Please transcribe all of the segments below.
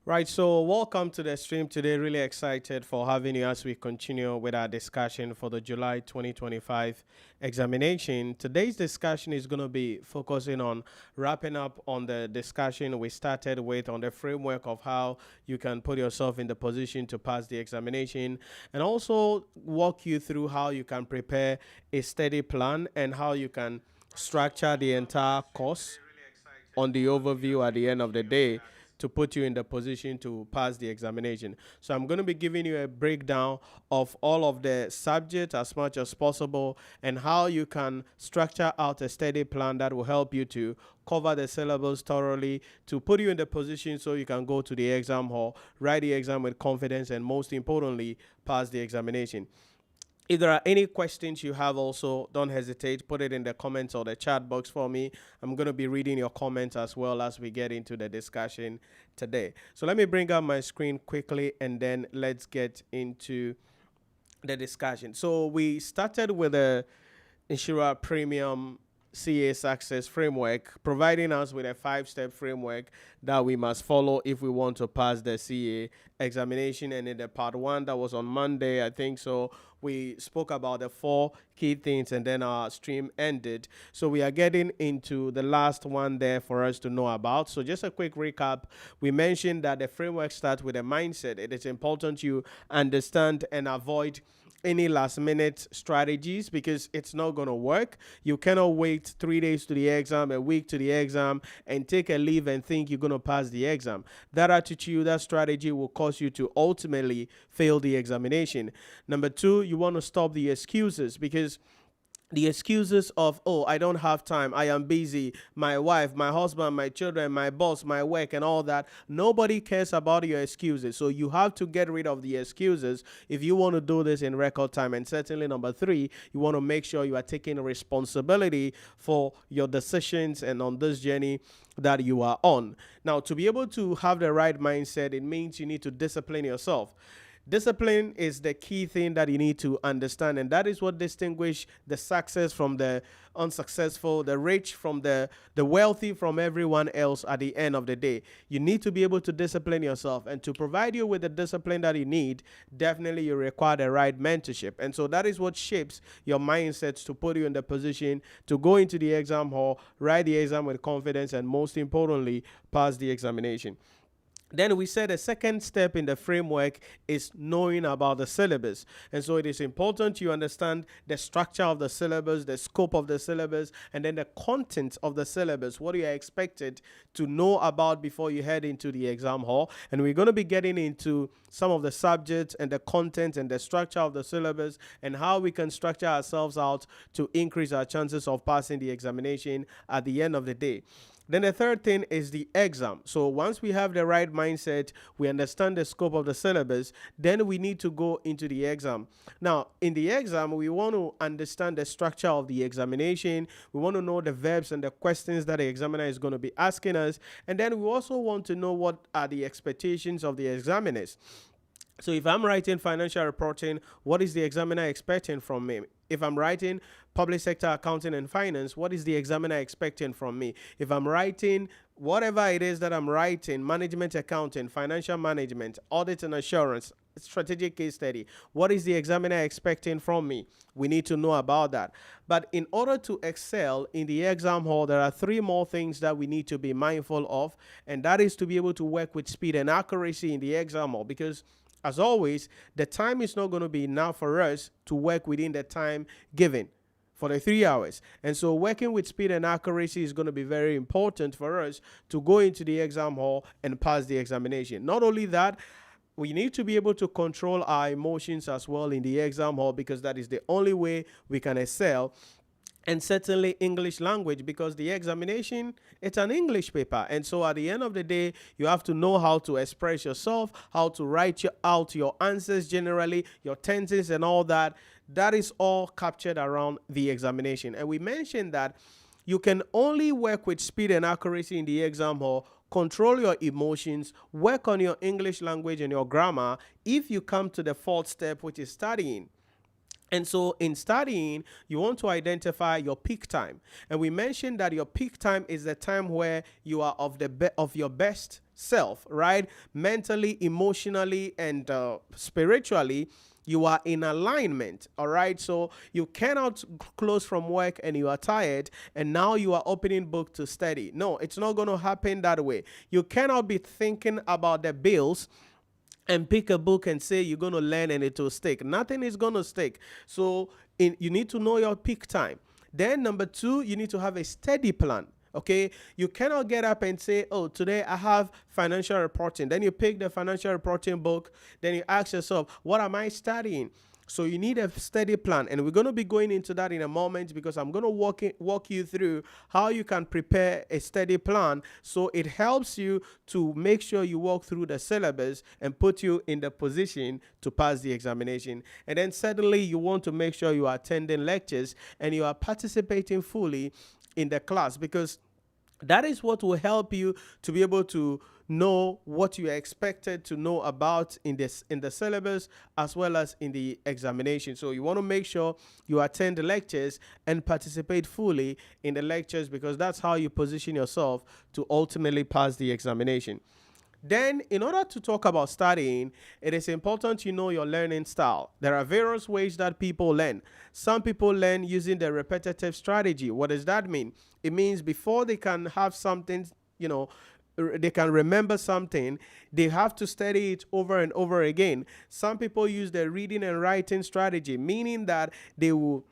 Right, so welcome to the stream today. Really excited for having you as we continue with our discussion for the July 2025 examination. Today's discussion is going to be focusing on wrapping up on the discussion we started with on the framework of how you can put yourself in the position to pass the examination, and also walk you through how you can prepare a study plan and how you can structure the entire course on the overview at the end of the day to put you in the position to pass the examination. So I'm going to be giving you a breakdown of all of the subjects as much as possible and how you can structure out a study plan that will help you to cover the syllabus thoroughly to put you in the position so you can go to the exam hall, write the exam with confidence, and most importantly, pass the examination. If there are any questions you have, also don't hesitate, put it in the comments or the chat box for me. I'm going to be reading your comments as well as we get into the discussion today. So let me bring up my screen quickly and then let's get into the discussion. So we started with the Nhyira Premium CA Success Framework, providing us with a 5-step framework that we must follow if we want to pass the CA examination. And in the part 1 that was on Monday, I think so, we spoke about the 4 key things and then our stream ended. So we are getting into the last one there for us to know about. So just a quick recap. We mentioned that the framework starts with a mindset. It is important you understand and avoid any last minute strategies because it's not going to work. You cannot wait 3 days to the exam, a week to the exam, and take a leave and think you're going to pass the exam. That attitude, that strategy will cause you to ultimately fail the examination. Number 2, you want to stop the excuses because the excuses of, oh, I don't have time, I am busy, my wife, my husband, my children, my boss, my work, and all that. Nobody cares about your excuses. So you have to get rid of the excuses if you want to do this in record time. And certainly, number 3, you want to make sure you are taking responsibility for your decisions and on this journey that you are on. Now, to be able to have the right mindset, it means you need to discipline yourself. Discipline is the key thing that you need to understand, and that is what distinguishes the success from the unsuccessful, the rich from the wealthy from everyone else at the end of the day. You need to be able to discipline yourself, and to provide you with the discipline that you need, definitely you require the right mentorship. And so that is what shapes your mindset to put you in the position to go into the exam hall, write the exam with confidence, and most importantly, pass the examination. Then we said the second step in the framework is knowing about the syllabus. And so it is important you understand the structure of the syllabus, the scope of the syllabus, and then the content of the syllabus, what you are expected to know about before you head into the exam hall. And we're going to be getting into some of the subjects and the content and the structure of the syllabus and how we can structure ourselves out to increase our chances of passing the examination at the end of the day. Then the third thing is the exam. So once we have the right mindset, we understand the scope of the syllabus, then we need to go into the exam. Now, in the exam, we want to understand the structure of the examination. We want to know the verbs and the questions that the examiner is going to be asking us. And then we also want to know what are the expectations of the examiners. So if I'm writing financial reporting, what is the examiner expecting from me? If I'm writing public sector accounting and finance, what is the examiner expecting from me? If I'm writing whatever it is that I'm writing, management accounting, financial management, audit and assurance, strategic case study, what is the examiner expecting from me? We need to know about that. But in order to excel in the exam hall, there are 3 more things that we need to be mindful of, and that is to be able to work with speed and accuracy in the exam hall, because as always, the time is not going to be enough for us to work within the time given for the 3 hours. And so working with speed and accuracy is going to be very important for us to go into the exam hall and pass the examination. Not only that, we need to be able to control our emotions as well in the exam hall, because that is the only way we can excel. And certainly English language, because the examination, it's an English paper. And so at the end of the day, you have to know how to express yourself, how to write out your answers generally, your tenses and all that. That is all captured around the examination. And we mentioned that you can only work with speed and accuracy in the exam hall, control your emotions, work on your English language and your grammar if you come to the 4th step, which is studying. And so in studying, you want to identify your peak time. And we mentioned that your peak time is the time where you are of your best self, right? Mentally, emotionally, and spiritually, you are in alignment. All right. So you cannot close from work and you are tired and now you are opening book to study. No, it's not going to happen that way. You cannot be thinking about the bills and pick a book and say you're going to learn and it will stick. Nothing is going to stick. So you need to know your peak time. Then number two, you need to have a steady plan. Okay, you cannot get up and say, oh, today I have financial reporting. Then you pick the financial reporting book. Then you ask yourself, what am I studying? So you need a steady plan. And we're going to be going into that in a moment because I'm going to walk you through how you can prepare a steady plan. So it helps you to make sure you walk through the syllabus and put you in the position to pass the examination. And then suddenly you want to make sure you are attending lectures and you are participating fully in the class, because that is what will help you to be able to know what you are expected to know about in the syllabus as well as in the examination. So you want to make sure you attend the lectures and participate fully in the lectures, because that's how you position yourself to ultimately pass the examination. Then, in order to talk about studying, it is important you know your learning style. There are various ways that people learn. Some people learn using the repetitive strategy. What does that mean? It means before they can have something, they can remember something, they have to study it over and over again. Some people use the reading and writing strategy, meaning that they will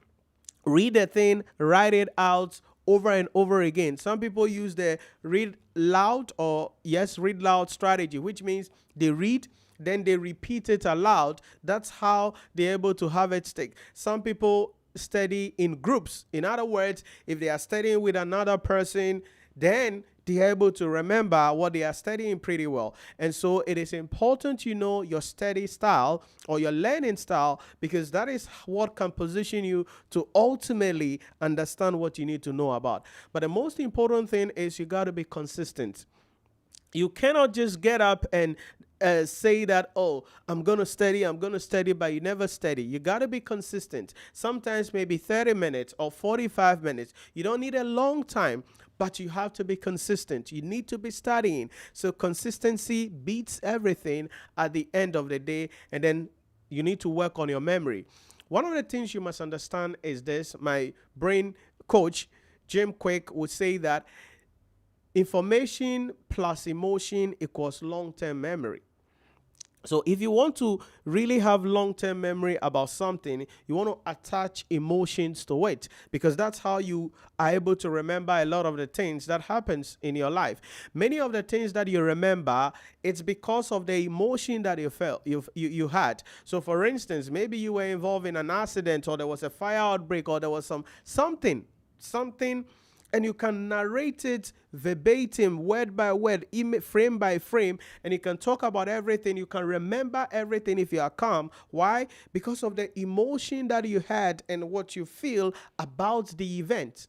read the thing, write it out over and over again. Some people use the read loud strategy, which means they read, then they repeat it aloud. That's how they're able to have it stick. Some people study in groups. In other words, if they are studying with another person, then they're able to remember what they are studying pretty well. And so it is important you know your study style or your learning style, because that is what can position you to ultimately understand what you need to know about. But the most important thing is you got to be consistent. You cannot just get up and say that, oh, I'm going to study, but you never study. You got to be consistent. Sometimes maybe 30 minutes or 45 minutes. You don't need a long time, but you have to be consistent. You need to be studying. So consistency beats everything at the end of the day. And then you need to work on your memory. One of the things you must understand is this. My brain coach, Jim Quick, would say that information plus emotion equals long-term memory. So if you want to really have long-term memory about something, you want to attach emotions to it, because that's how you are able to remember a lot of the things that happens in your life. Many of the things that you remember, it's because of the emotion that you felt, you had. So for instance, maybe you were involved in an accident, or there was a fire outbreak, or there was something, and you can narrate it verbatim, word by word, frame by frame, and you can talk about everything. You can remember everything if you are calm. Why? Because of the emotion that you had and what you feel about the event.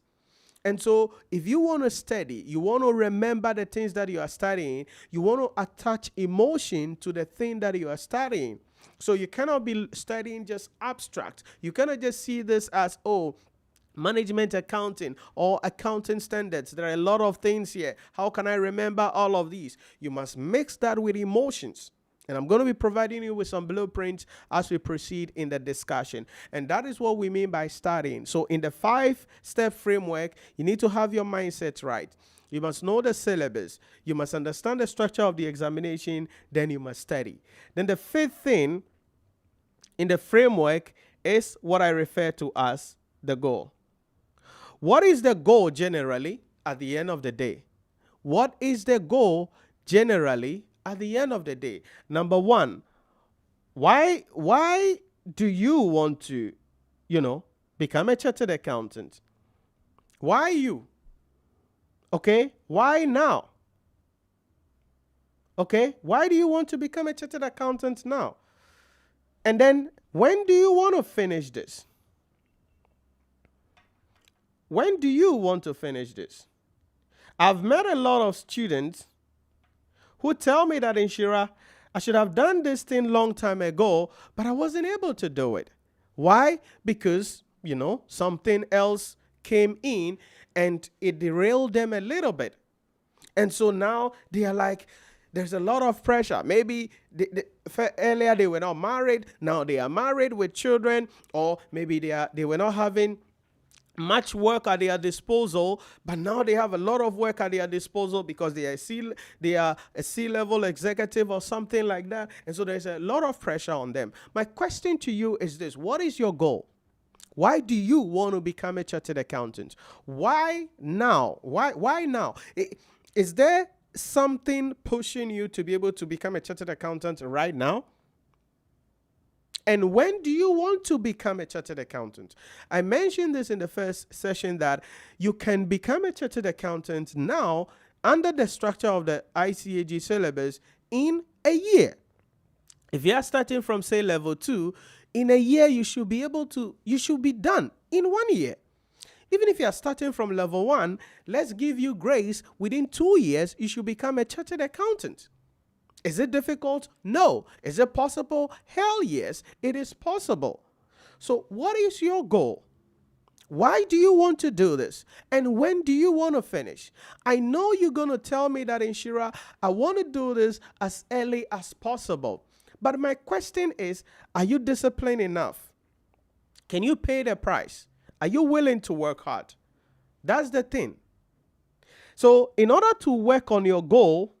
And so if you want to study, you want to remember the things that you are studying, you want to attach emotion to the thing that you are studying. So you cannot be studying just abstract. You cannot just see this as, oh, management accounting or accounting standards. There are a lot of things here. How can I remember all of these? You must mix that with emotions. And I'm going to be providing you with some blueprints as we proceed in the discussion. And that is what we mean by studying. So in the 5-step framework, you need to have your mindset right. You must know the syllabus. You must understand the structure of the examination. Then you must study. Then the 5th thing in the framework is what I refer to as the goal. What is the goal generally at the end of the day? What is the goal generally at the end of the day? Number one, why do you want to, become a chartered accountant? Why you? Okay, why now? Okay, why do you want to become a chartered accountant now? And then when do you want to finish this? When do you want to finish this? I've met a lot of students who tell me that, Nhyira, I should have done this thing long time ago, but I wasn't able to do it. Why? Because, something else came in and it derailed them a little bit. And so now they are like, There's a lot of pressure. Maybe earlier they were not married. Now they are married with children, or maybe they were not having much work at their disposal, but now they have a lot of work at their disposal because they are a C-level executive or something like that. And so there's a lot of pressure on them. My question to you is this: what is your goal? Why do you want to become a chartered accountant? Why now? Why now? Is there something pushing you to be able to become a chartered accountant right now? And when do you want to become a chartered accountant? I mentioned this in the first session that you can become a chartered accountant now under the structure of the ICAG syllabus in a year. If you are starting from, say, level 2, in a year you should be done in 1 year. Even if you are starting from level 1, let's give you grace. Within 2 years, you should become a chartered accountant. Is it difficult? No. Is it possible? Hell yes, it is possible. So what is your goal? Why do you want to do this? And when do you want to finish? I know you're going to tell me that, Nhyira, I want to do this as early as possible. But my question is, are you disciplined enough? Can you pay the price? Are you willing to work hard? That's the thing. So in order to work on your goal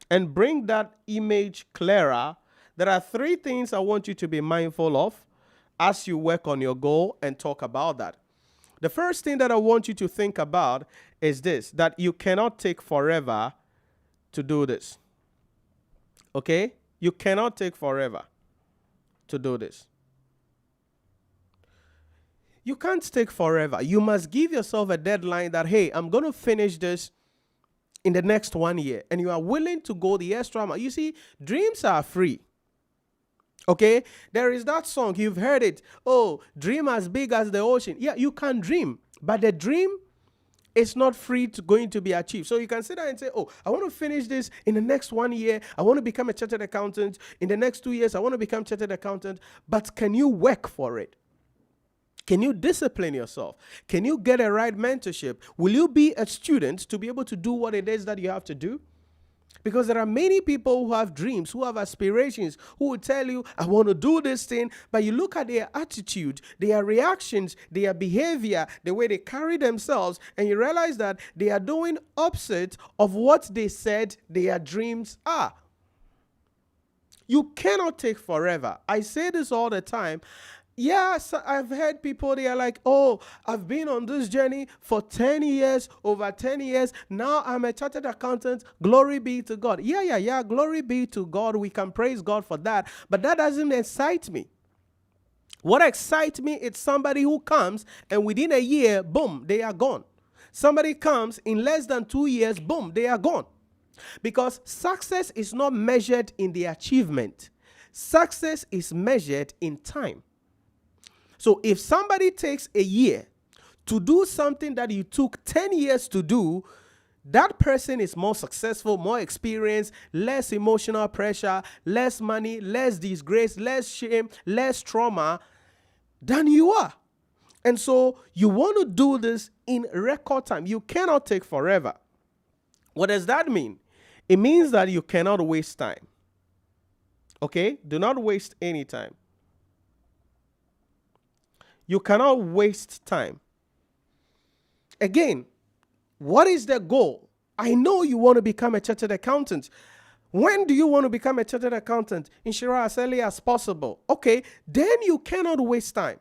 and bring that image clearer, there are 3 things I want you to be mindful of as you work on your goal and talk about that. The first thing that I want you to think about is this: that you cannot take forever to do this. Okay? You cannot take forever to do this. You can't take forever. You must give yourself a deadline that, hey, I'm going to finish this in the next 1 year. And you are willing to go the extra mile. You see, dreams are free. Okay? There is that song. You've heard it. Oh, dream as big as the ocean. Yeah, you can dream. But the dream is not going to be achieved. So you can sit there and say, oh, I want to finish this in the next 1 year. I want to become a chartered accountant. In the next 2 years, I want to become chartered accountant. But can you work for it? Can you discipline yourself? Can you get a right mentorship? Will you be a student to be able to do what it is that you have to do? Because there are many people who have dreams, who have aspirations, who will tell you, I want to do this thing. But you look at their attitude, their reactions, their behavior, the way they carry themselves, and you realize that they are doing opposite of what they said their dreams are. You cannot take forever. I say this all the time. Yes, I've heard people, they are like, oh, I've been on this journey for 10 years, over 10 years. Now I'm a chartered accountant. Glory be to God. Yeah. Glory be to God. We can praise God for that. But that doesn't excite me. What excites me is somebody who comes and within a year, boom, they are gone. Somebody comes in less than 2 years, boom, they are gone. Because success is not measured in the achievement. Success is measured in time. So if somebody takes a year to do something that you took 10 years to do, that person is more successful, more experienced, less emotional pressure, less money, less disgrace, less shame, less trauma than you are. And so you want to do this in record time. You cannot take forever. What does that mean? It means that you cannot waste time. Okay? Do not waste any time. You cannot waste time. Again, what is the goal? I know you want to become a chartered accountant. When do you want to become a chartered accountant? Nhyira, as early as possible. Okay, then you cannot waste time.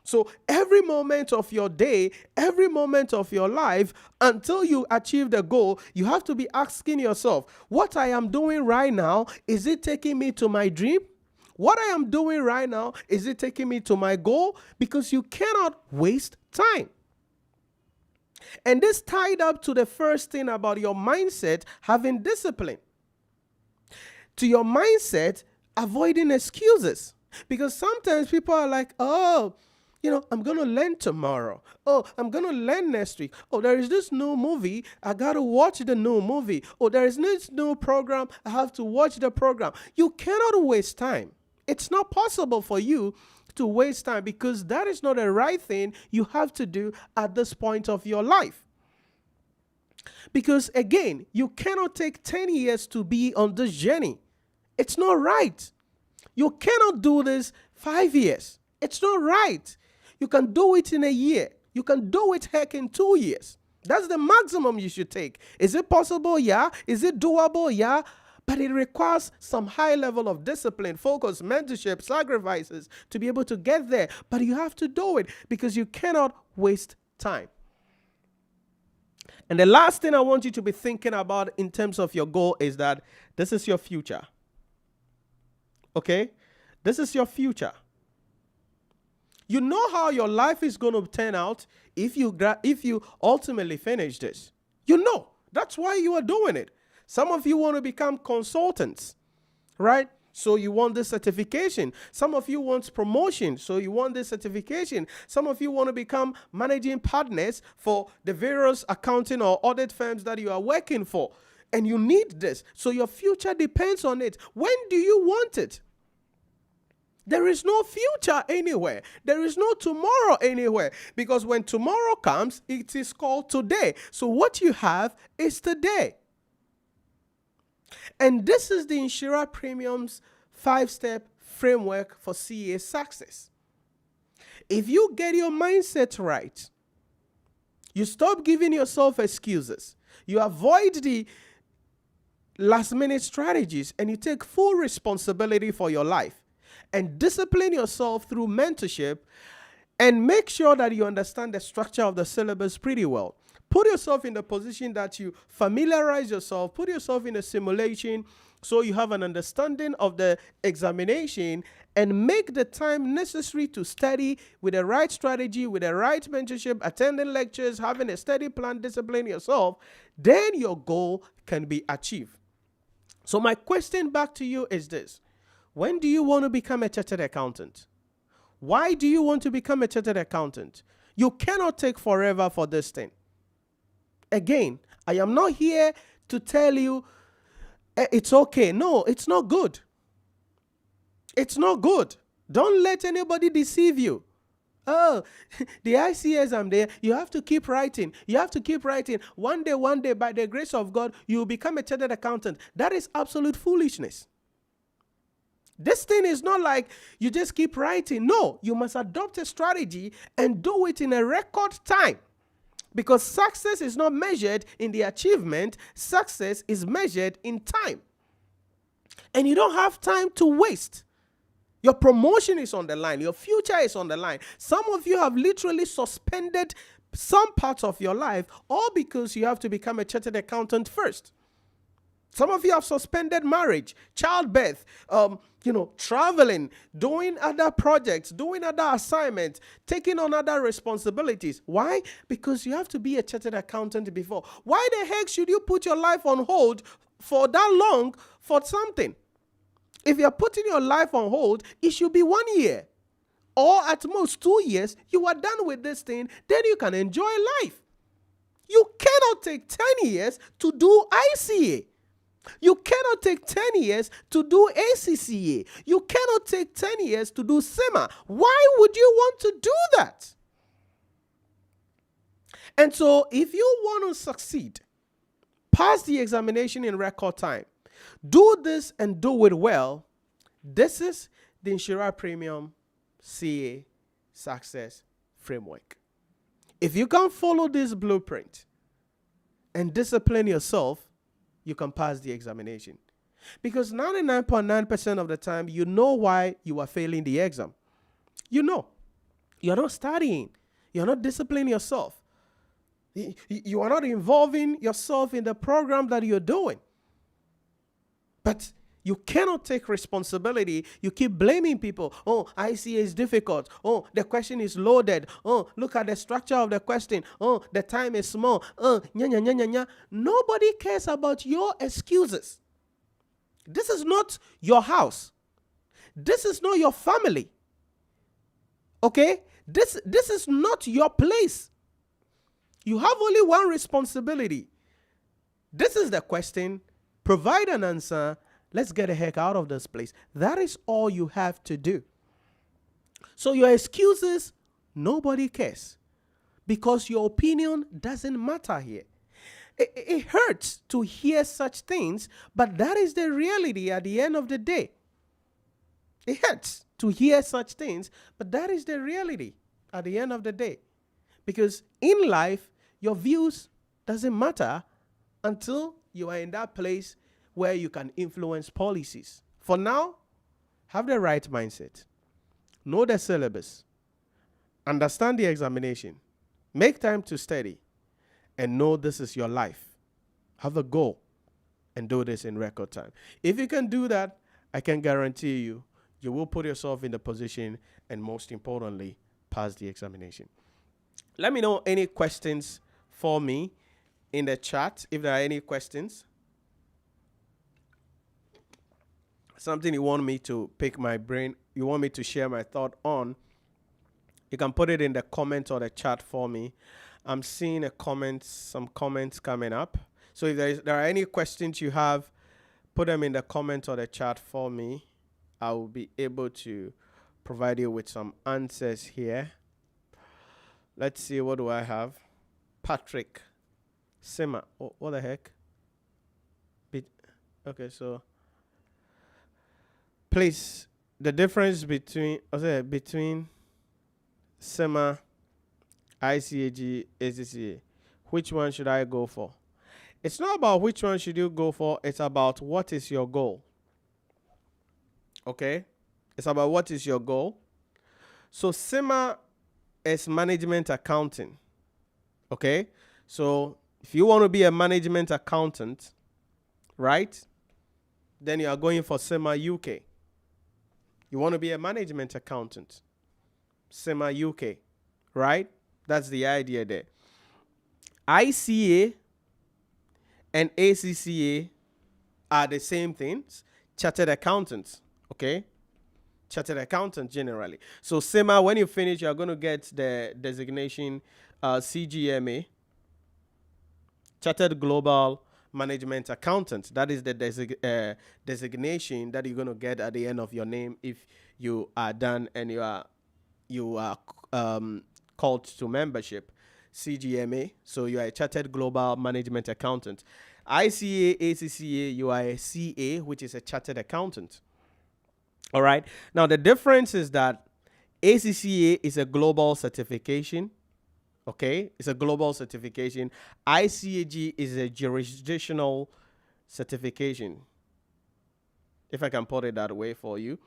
So every moment of your day, every moment of your life, until you achieve the goal, you have to be asking yourself, what I am doing right now, is it taking me to my dream? What I am doing right now, is it taking me to my goal? Because you cannot waste time. And this tied up to the first thing about your mindset, having discipline. To your mindset, avoiding excuses. Because sometimes people are like, oh, I'm going to learn tomorrow. Oh, I'm going to learn next week. Oh, there is this new movie. I got to watch the new movie. Oh, there is this new program. I have to watch the program. You cannot waste time. It's not possible for you to waste time because that is not the right thing you have to do at this point of your life. Because again, you cannot take 10 years to be on this journey. It's not right. You cannot do this 5 years. It's not right. You can do it in a year. You can do it heck in 2 years. That's the maximum you should take. Is it possible? Yeah. Is it doable? Yeah. But it requires some high level of discipline, focus, mentorship, sacrifices to be able to get there. But you have to do it because you cannot waste time. And the last thing I want you to be thinking about in terms of your goal is that this is your future. Okay? This is your future. You know how your life is going to turn out if you ultimately finish this. You know. That's why you are doing it. Some of you want to become consultants, right? So you want this certification. Some of you want promotion, so you want this certification. Some of you want to become managing partners for the various accounting or audit firms that you are working for. And you need this. So your future depends on it. When do you want it? There is no future anywhere. There is no tomorrow anywhere. Because when tomorrow comes, it is called today. So what you have is today. And this is the Nhyira Premium's 5-step framework for CA success. If you get your mindset right, you stop giving yourself excuses, you avoid the last-minute strategies, and you take full responsibility for your life and discipline yourself through mentorship and make sure that you understand the structure of the syllabus pretty well. Put yourself in the position that you familiarize yourself, put yourself in a simulation so you have an understanding of the examination and make the time necessary to study with the right strategy, with the right mentorship, attending lectures, having a study plan, discipline yourself, then your goal can be achieved. So my question back to you is this. When do you want to become a chartered accountant? Why do you want to become a chartered accountant? You cannot take forever for this thing. Again, I am not here to tell you it's okay. No, it's not good. It's not good. Don't let anybody deceive you. Oh, the ICA exam there, you have to keep writing. You have to keep writing. One day, by the grace of God, you will become a chartered accountant. That is absolute foolishness. This thing is not like you just keep writing. No, you must adopt a strategy and do it in a record time. Because success is not measured in the achievement, success is measured in time. And you don't have time to waste. Your promotion is on the line. Your future is on the line. Some of you have literally suspended some parts of your life, all because you have to become a chartered accountant first. Some of you have suspended marriage, childbirth, traveling, doing other projects, doing other assignments, taking on other responsibilities. Why? Because you have to be a chartered accountant before. Why the heck should you put your life on hold for that long for something? If you're putting your life on hold, it should be 1 year. Or at most 2 years, you are done with this thing, then you can enjoy life. You cannot take 10 years to do ICA. You cannot take 10 years to do ACCA. You cannot take 10 years to do SEMA. Why would you want to do that? And so if you want to succeed, pass the examination in record time, do this and do it well, this is the Nhyira Premium CA Success Framework. If you can follow this blueprint and discipline yourself, you can pass the examination. Because 99.9% of the time, you know why you are failing the exam. You know. You're not studying. You're not disciplining yourself. You are not involving yourself in the program that you're doing. But you cannot take responsibility. You keep blaming people. Oh, ICA is difficult. Oh, the question is loaded. Oh, look at the structure of the question. Oh, the time is small. Nobody cares about your excuses. This is not your house. This is not your family. Okay? This is not your place. You have only one responsibility. This is the question. Provide an answer. Let's get the heck out of this place. That is all you have to do. So your excuses, nobody cares. Because your opinion doesn't matter here. It hurts to hear such things, but that is the reality at the end of the day. It hurts to hear such things, but that is the reality at the end of the day. Because in life, your views doesn't matter until you are in that place where you can influence policies. For now, have the right mindset. Know the syllabus. Understand the examination. Make time to study. And know this is your life. Have a goal and do this in record time. If you can do that, I can guarantee you, you will put yourself in the position and most importantly, pass the examination. Let me know any questions for me in the chat if there are any questions. Something you want me to pick my brain, you want me to share my thought on, you can put it in the comment or the chat for me. I'm seeing some comments coming up. So if there are any questions you have, put them in the comment or the chat for me. I will be able to provide you with some answers here. Let's see, what do I have? Patrick Sima. Oh, what the heck? Okay, so please, the difference between Sima, ICAG, ACCA, which one should I go for? It's not about which one should you go for. It's about what is your goal. Okay? It's about what is your goal. So Sima is management accounting. Okay? So if you want to be a management accountant, right? Then you are going for Sima UK. You want to be a management accountant. Sima UK. Right? That's the idea there. ICA and ACCA are the same things. Chartered accountants. Okay? Chartered accountant generally. So Sima, when you finish, you're going to get the designation CGMA, Chartered Global Management Accountant. That is the designation that you're going to get at the end of your name if you are done and you are called to membership. CGMA, so you are a Chartered Global Management Accountant. ICA, ACCA, you are a CA, which is a Chartered Accountant. All right. Now, the difference is that ACCA is a global certification. Okay. It's a global certification. ICAG is a jurisdictional certification, if I can put it that way for you.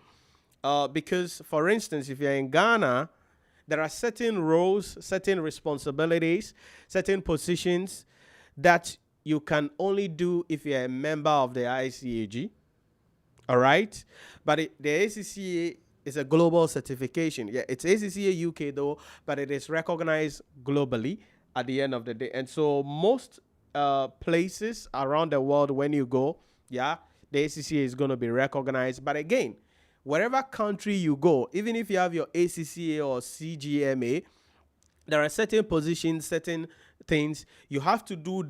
Because, for instance, if you're in Ghana, there are certain roles, certain responsibilities, certain positions that you can only do if you're a member of the ICAG. All right? But the ACCA is a global certification. Yeah, it's ACCA UK though, but it is recognized globally at the end of the day. And so most places around the world, when you go, yeah, the ACCA is going to be recognized. But again, wherever country you go, even if you have your ACCA or CGMA, there are certain positions, certain things you have to do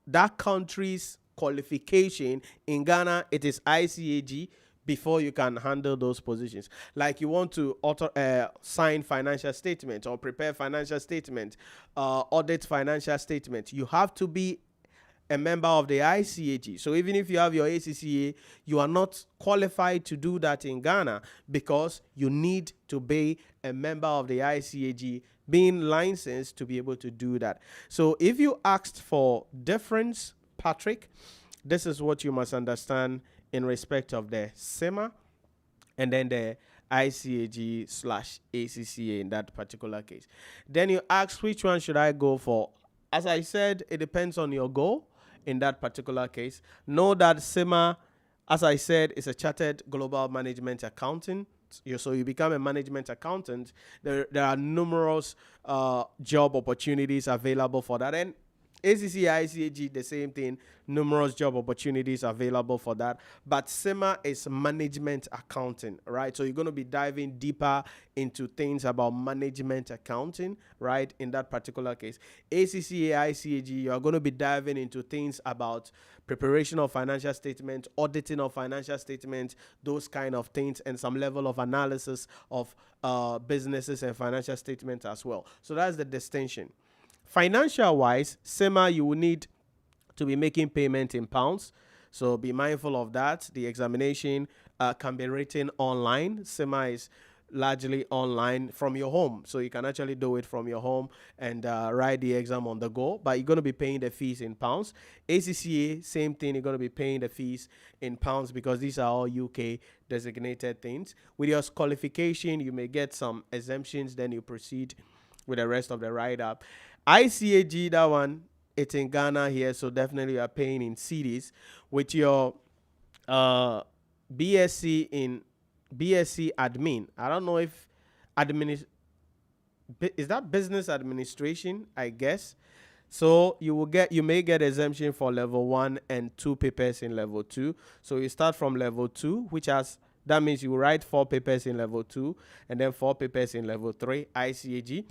that country's qualification. In Ghana, it is ICAG before you can handle those positions. Like you want to sign financial statement or prepare financial statement, audit financial statement. You have to be a member of the ICAG. So even if you have your ACCA, you are not qualified to do that in Ghana because you need to be a member of the ICAG, being licensed to be able to do that. So if you asked for difference, Patrick, this is what you must understand in respect of the SEMA and then the ICAG/ACCA in that particular case. Then you ask, which one should I go for? As I said, it depends on your goal in that particular case. Know that SEMA, as I said, is a Chartered Global Management Accountant. So you become a management accountant. There are numerous job opportunities available for that. And ACCA, ICAG, the same thing, numerous job opportunities available for that. But SEMA is management accounting, right? So you're going to be diving deeper into things about management accounting, right? In that particular case. ACCA, ICAG, you are going to be diving into things about preparation of financial statements, auditing of financial statements, those kind of things, and some level of analysis of businesses and financial statements as well. So that's the distinction. Financial wise, SEMA, you will need to be making payment in pounds. So be mindful of that. The examination can be written online. SEMA is largely online from your home. So you can actually do it from your home and write the exam on the go. But you're going to be paying the fees in pounds. ACCA, same thing. You're going to be paying the fees in pounds because these are all UK designated things. With your qualification, you may get some exemptions. Then you proceed with the rest of the write-up. ICAG, that one, it's in Ghana here, so definitely you are paying in cedis. With your BSc admin, I don't know if is that business administration, I guess. So you may get exemption for level 1 and 2 papers in level 2. So you start from level 2, that means you write 4 papers in level 2 and then 4 papers in level 3, ICAG.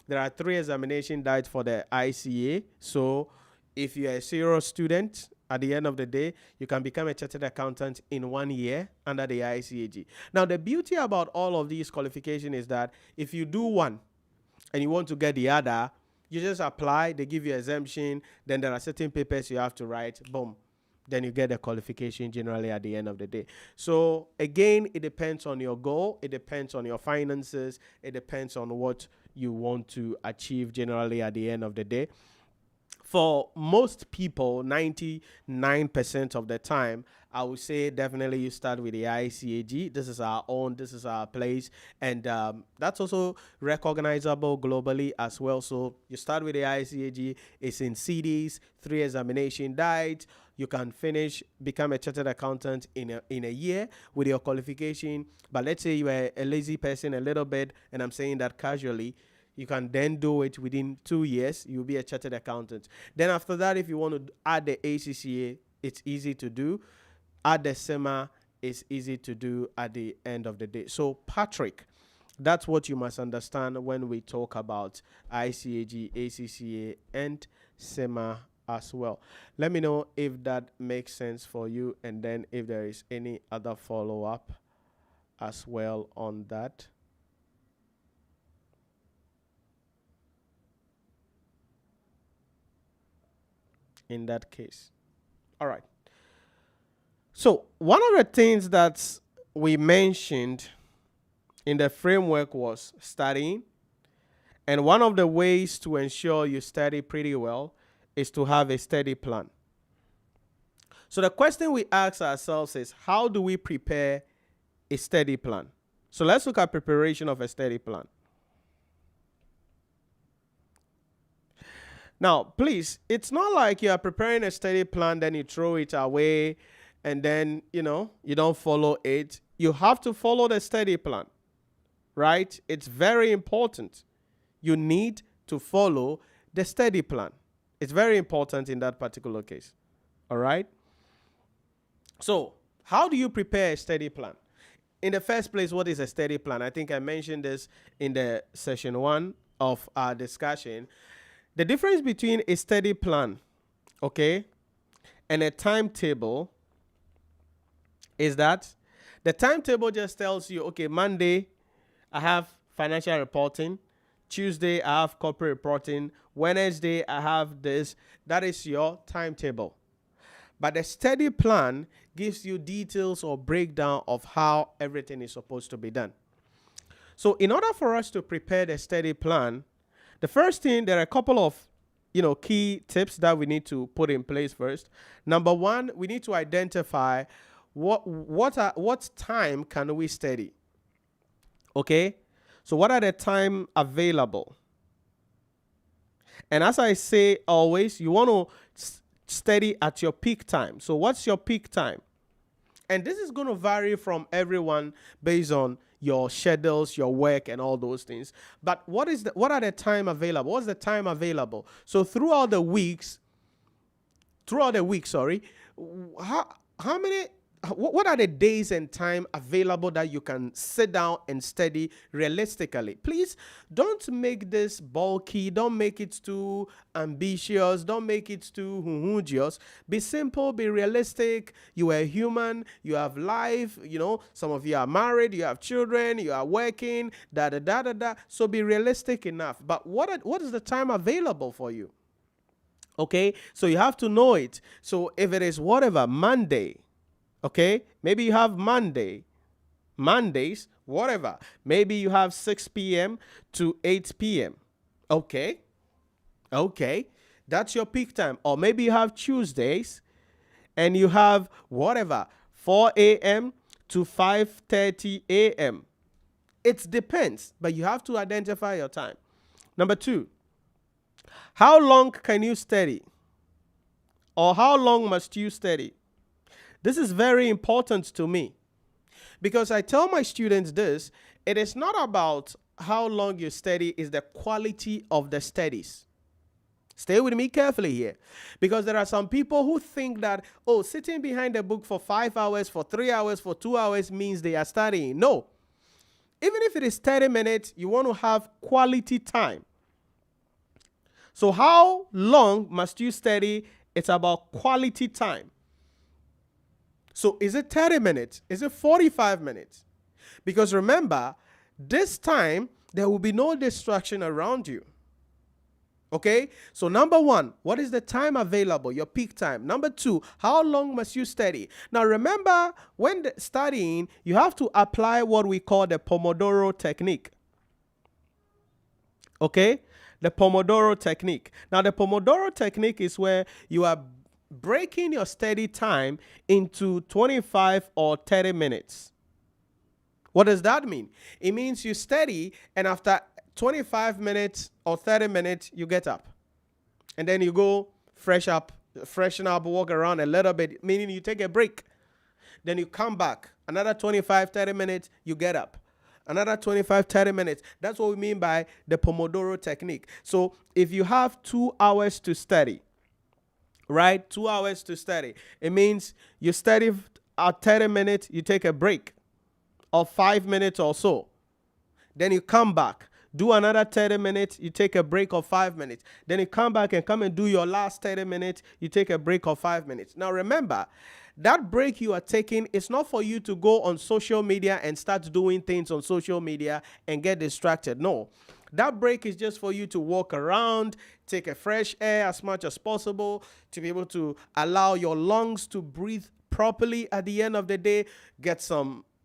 There are 3 examination dates for the ICA. So if you're a serious student, at the end of the day, you can become a chartered accountant in 1 year under the ICAG. Now, the beauty about all of these qualifications is that if you do one and you want to get the other, you just apply, they give you exemption, then there are certain papers you have to write, boom. Then you get the qualification generally at the end of the day. So again, it depends on your goal. It depends on your finances. It depends on what you want to achieve generally at the end of the day. For most people, 99% of the time, I would say definitely you start with the ICAG. This is our own, this is our place. And that's also recognizable globally as well. So you start with the ICAG, it's in CDs, 3 examination dates. You can become a chartered accountant in a year with your qualification. But let's say you are a lazy person a little bit, and I'm saying that casually, you can then do it within 2 years. You'll be a chartered accountant. Then after that, if you want to add the ACCA, it's easy to do. Add the SEMA, it's easy to do at the end of the day. So Patrick, that's what you must understand when we talk about ICAG, ACCA, and SEMA as well. Let me know if that makes sense for you, and then if there is any other follow-up as well on that. In that case. All right. So one of the things that we mentioned in the framework was studying. And one of the ways to ensure you study pretty well is to have a study plan. So the question we ask ourselves is, how do we prepare a study plan? So let's look at preparation of a study plan. Now, please, it's not like you are preparing a study plan, then you throw it away, and then, you don't follow it. You have to follow the study plan, right? It's very important. You need to follow the study plan. It's very important in that particular case, all right? So, how do you prepare a study plan? In the first place, what is a study plan? I think I mentioned this in the session 1 of our discussion. The difference between a study plan, okay, and a timetable is that the timetable just tells you, okay, Monday, I have financial reporting. Tuesday, I have corporate reporting. Wednesday, I have this. That is your timetable. But the study plan gives you details or breakdown of how everything is supposed to be done. So in order for us to prepare the study plan, the first thing, there are a couple of key tips that we need to put in place first. Number 1, we need to identify what time can we study. Okay? So what are the time available? And as I say always, you want to study at your peak time. So what's your peak time? And this is going to vary from everyone based on your schedules, your work, and all those things. But what are the time available? What's the time available? So throughout the week, what are the days and time available that you can sit down and study realistically? Please don't make this bulky. Don't make it too ambitious. Don't make it too huge. Be simple, be realistic. You are a human. You have life. Some of you are married. You have children. You are working. So be realistic enough. But what is the time available for you? Okay, so you have to know it. So if it is whatever, Monday, okay, maybe you have Mondays, whatever. Maybe you have 6 p.m. to 8 p.m. Okay, okay, that's your peak time. Or maybe you have Tuesdays and you have whatever, 4 a.m. to 5:30 a.m. It depends, but you have to identify your time. Number two, how long can you study? Or how long must you study? This is very important to me because I tell my students this, it is not about how long you study, it's the quality of the studies. Stay with me carefully here, because there are some people who think that, oh, sitting behind a book for 5 hours, for 3 hours, for 2 hours means they are studying. No. Even if it is 30 minutes, you want to have quality time. So how long must you study? It's about quality time. So is it 30 minutes? Is it 45 minutes? Because remember, this time, there will be no distraction around you. Okay, so number one, what is the time available, your peak time? Number two, how long must you study? Now remember, when studying, you have to apply what we call the Pomodoro technique. Okay, the Pomodoro technique. Now the Pomodoro technique is where you are breaking your study time into 25 or 30 minutes. What does that mean? It means you study and after 25 minutes or 30 minutes, you get up. And then you go freshen up, walk around a little bit, meaning you take a break. Then you come back. Another 25, 30 minutes, you get up. Another 25, 30 minutes. That's what we mean by the Pomodoro technique. So if you have 2 hours to study, right? 2 hours to study. It means you study at 30 minutes, you take a break of 5 minutes or so. Then you come back. Do another 30 minutes, you take a break of 5 minutes. Then you come back and come and do your last 30 minutes, you take a break of 5 minutes. Now remember, that break you are taking is not for you to go on social media and start doing things on social media and get distracted. No, that break is just for you to walk around, take a fresh air as much as possible, to be able to allow your lungs to breathe properly at the end of the day, get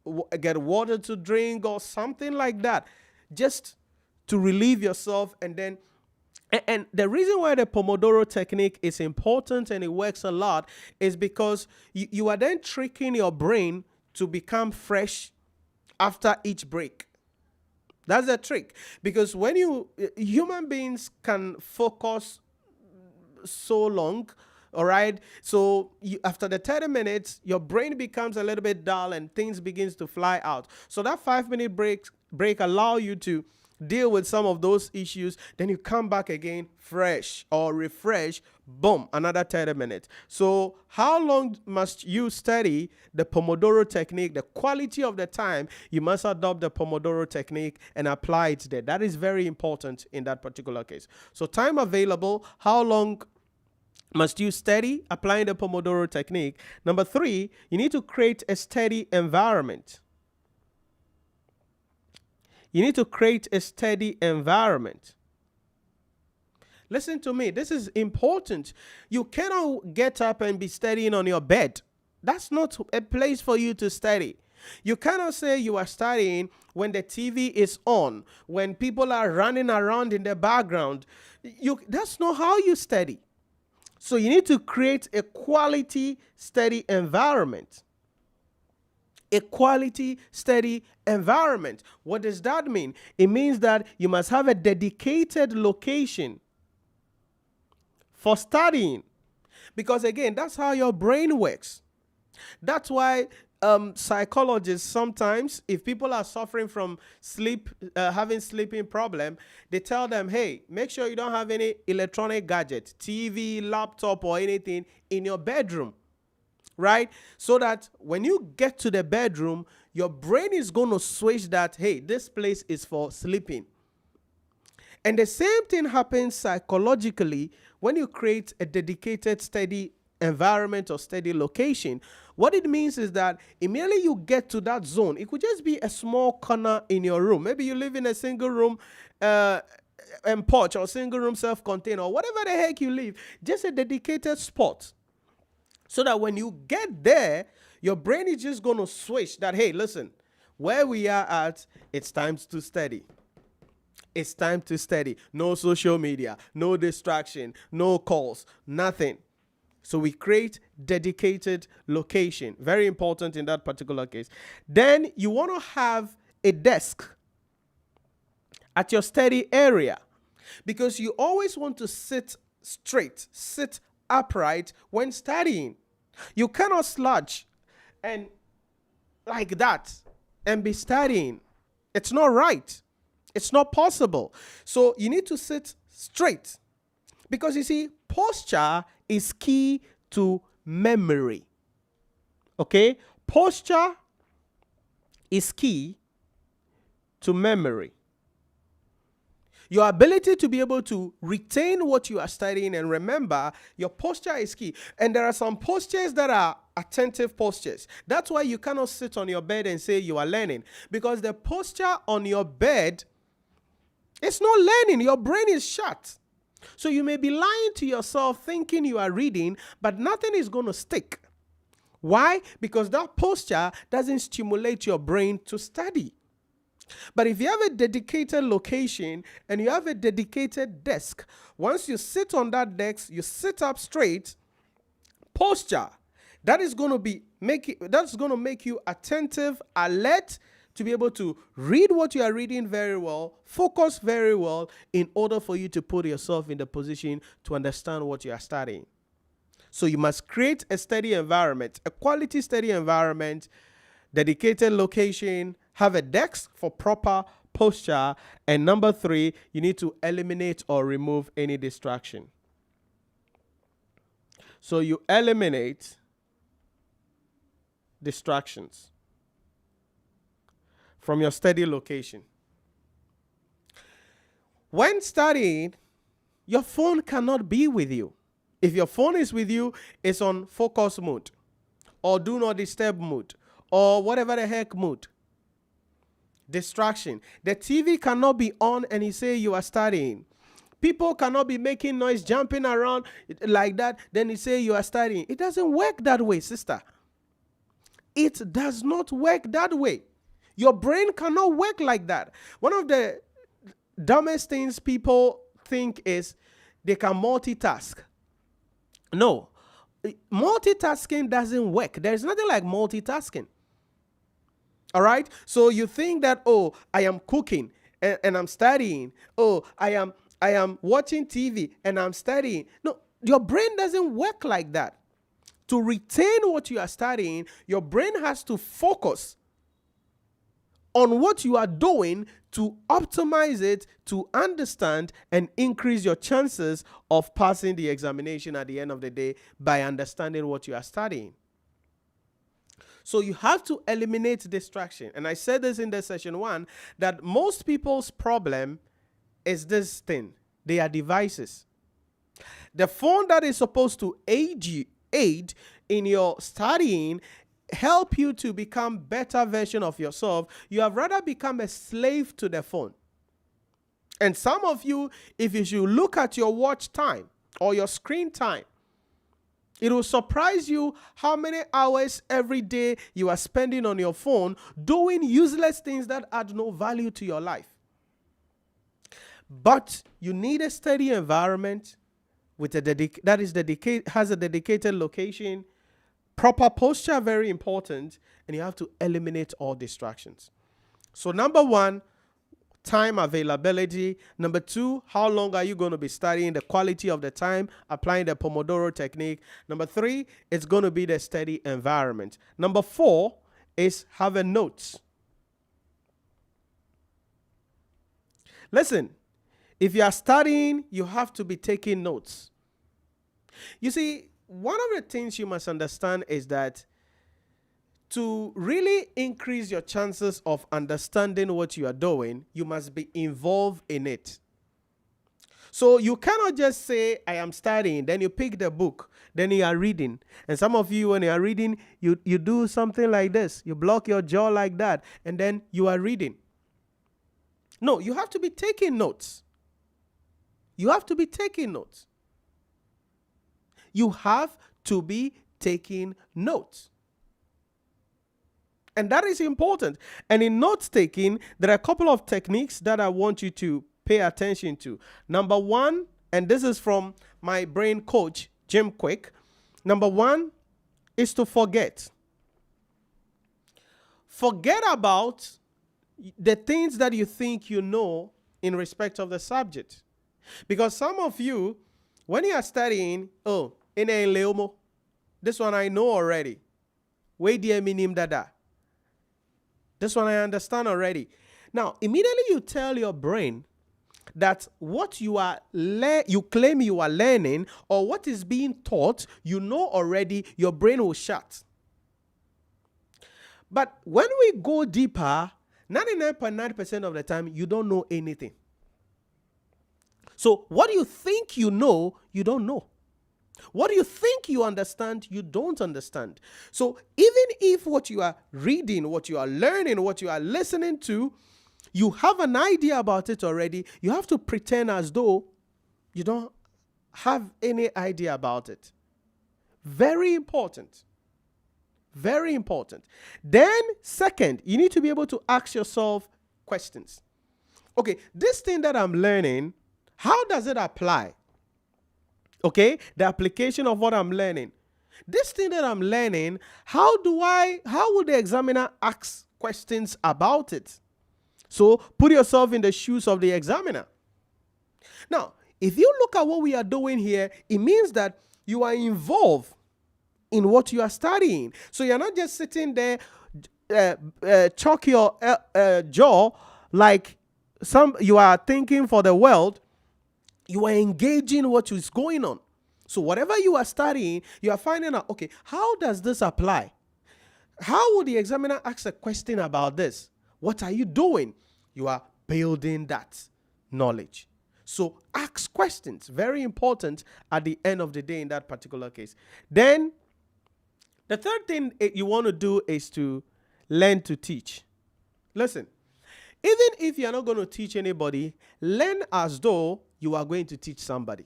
water to drink or something like that. Just to relieve yourself. And then and the reason why the Pomodoro technique is important and it works a lot is because you are then tricking your brain to become fresh after each break. That's the trick, because when human beings can focus so long, all right, so after the 30 minutes, your brain becomes a little bit dull and things begins to fly out. So that 5-minute break allow you to deal with some of those issues. Then you come back again fresh or refresh, boom, another 30 minutes. So how long must you study the Pomodoro technique? The quality of the time, you must adopt the Pomodoro technique and apply it there. That is very important in that particular case. So time available, how long must you study? Applying the Pomodoro technique. Number three, you need to create a steady environment. You need to create a steady environment. Listen to me. This is important. You cannot get up and be studying on your bed. That's not a place for you to study. You cannot say you are studying when the TV is on, when people are running around in the background. That's not how you study. So you need to create a quality, steady environment. A quality, steady environment. What does that mean? It means that you must have a dedicated location for studying. Because again, that's how your brain works. That's why psychologists sometimes, if people are suffering from having sleeping problem, they tell them, hey, make sure you don't have any electronic gadget, TV, laptop, or anything in your bedroom. Right? So that when you get to the bedroom, your brain is going to switch that, hey, this place is for sleeping. And the same thing happens psychologically when you create a dedicated, steady environment or steady location. What it means is that immediately you get to that zone, it could just be a small corner in your room. Maybe you live in a single room, porch or single room self-contained or whatever the heck you live, just a dedicated spot. So that when you get there, your brain is just going to switch that, hey, listen, where we are at, it's time to study. It's time to study. No social media, no distraction, no calls, nothing. So we create dedicated location. Very important in that particular case. Then you want to have a desk at your study area, because you always want to sit straight, sit upright when studying. You cannot slouch and like that and be studying. It's not right. It's not possible. So you need to sit straight, because you see, posture is key to memory. Okay? Posture is key to memory. Your ability to be able to retain what you are studying and remember, your posture is key. And there are some postures that are attentive postures. That's why you cannot sit on your bed and say you are learning, because the posture on your bed is not learning. Your brain is shut. So you may be lying to yourself thinking you are reading, but nothing is going to stick. Why? Because that posture doesn't stimulate your brain to study. But if you have a dedicated location and you have a dedicated desk, once you sit on that desk, you sit up straight, posture, that is going to make you attentive, alert, to be able to read what you are reading very well, focus very well, in order for you to put yourself in the position to understand what you are studying. So you must create a study environment, a quality study environment, dedicated location, have a desk for proper posture, and number 3, you need to eliminate or remove any distraction. So you eliminate distractions from your study location. When studying, your phone cannot be with you. If your phone is with you, it's on focus mode or do not disturb mode or whatever the heck mode. Distraction. The TV cannot be on and you say you are studying. People cannot be making noise, jumping around like that, then you say you are studying. It doesn't work that way, sister. It does not work that way. Your brain cannot work like that. One of the dumbest things people think is they can multitask. No, multitasking doesn't work. There's nothing like multitasking. All right. So you think that, oh, I am cooking and I'm studying. Oh, I am watching TV and I'm studying. No, your brain doesn't work like that. To retain what you are studying, your brain has to focus on what you are doing to optimize it, to understand and increase your chances of passing the examination at the end of the day by understanding what you are studying. So you have to eliminate distraction. And I said this in the session 1, that most people's problem is this thing. They are devices. The phone that is supposed to aid in your studying, help you to become better version of yourself, you have rather become a slave to the phone. And some of you, if you should look at your watch time or your screen time, it will surprise you how many hours every day you are spending on your phone doing useless things that add no value to your life. But you need a steady environment with has a dedicated location, proper posture, very important, and you have to eliminate all distractions. So number 1, time availability. Number 2, how long are you going to be studying? The quality of the time, applying the Pomodoro technique. Number 3, it's going to be the study environment. Number 4 is having notes. Listen, if you are studying, you have to be taking notes. You see, one of the things you must understand is that to really increase your chances of understanding what you are doing, you must be involved in it. So you cannot just say, I am studying, then you pick the book, then you are reading. And some of you, when you are reading, you do something like this. You block your jaw like that, and then you are reading. No, you have to be taking notes. You have to be taking notes. You have to be taking notes. And that is important. And in note taking, there are a couple of techniques that I want you to pay attention to. Number one, and this is from my brain coach, Jim Quick. Number one is to forget. Forget about the things that you think you know in respect of the subject. Because some of you, when you are studying, this one I know already. Wait, dear minim dada. This one I understand already. Now, immediately you tell your brain that what you claim you are learning or what is being taught, you know already, your brain will shut. But when we go deeper, 99.9% of the time, you don't know anything. So what you think you know, you don't know. What you think you understand, you don't understand. So even if what you are reading, what you are learning, what you are listening to, you have an idea about it already, you have to pretend as though you don't have any idea about it. Very important. Very important. Then, second, you need to be able to ask yourself questions. Okay, this thing that I'm learning, how does it apply? Okay, the application of what I'm learning. This thing that I'm learning, how will the examiner ask questions about it? So put yourself in the shoes of the examiner. Now, if you look at what we are doing here, it means that you are involved in what you are studying. So you're not just sitting there, chalk your jaw like you are thinking for the world. You are engaging what is going on. So whatever you are studying, you are finding out, okay, how does this apply? How would the examiner ask a question about this? What are you doing? You are building that knowledge. So ask questions. Very important at the end of the day in that particular case. Then the third thing you want to do is to learn to teach. Listen, even if you're not going to teach anybody, learn as though you are going to teach somebody.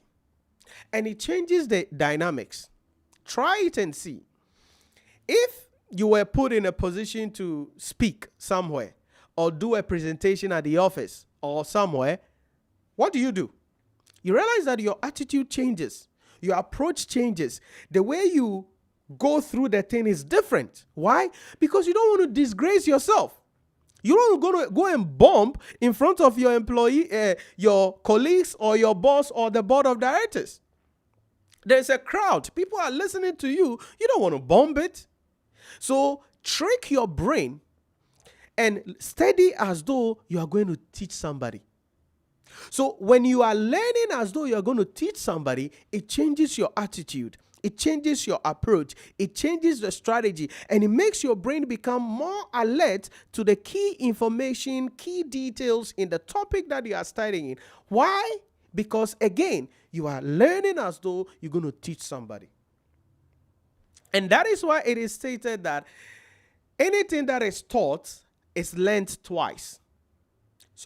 And it changes the dynamics. Try it and see. If you were put in a position to speak somewhere or do a presentation at the office or somewhere, what do? You realize that your attitude changes. Your approach changes. The way you go through the thing is different. Why? Because you don't want to disgrace yourself. You don't want to go and bump in front of your employee, your colleagues or your boss or the board of directors. There's a crowd. People are listening to you. You don't want to bump it. So trick your brain and study as though you are going to teach somebody. So when you are learning as though you are going to teach somebody, it changes your attitude. It changes your approach. It changes the strategy, and it makes your brain become more alert to the key information, key details in the topic that you are studying. Why? Because again, you are learning as though you're going to teach somebody. And that is why it is stated that anything that is taught is learned twice.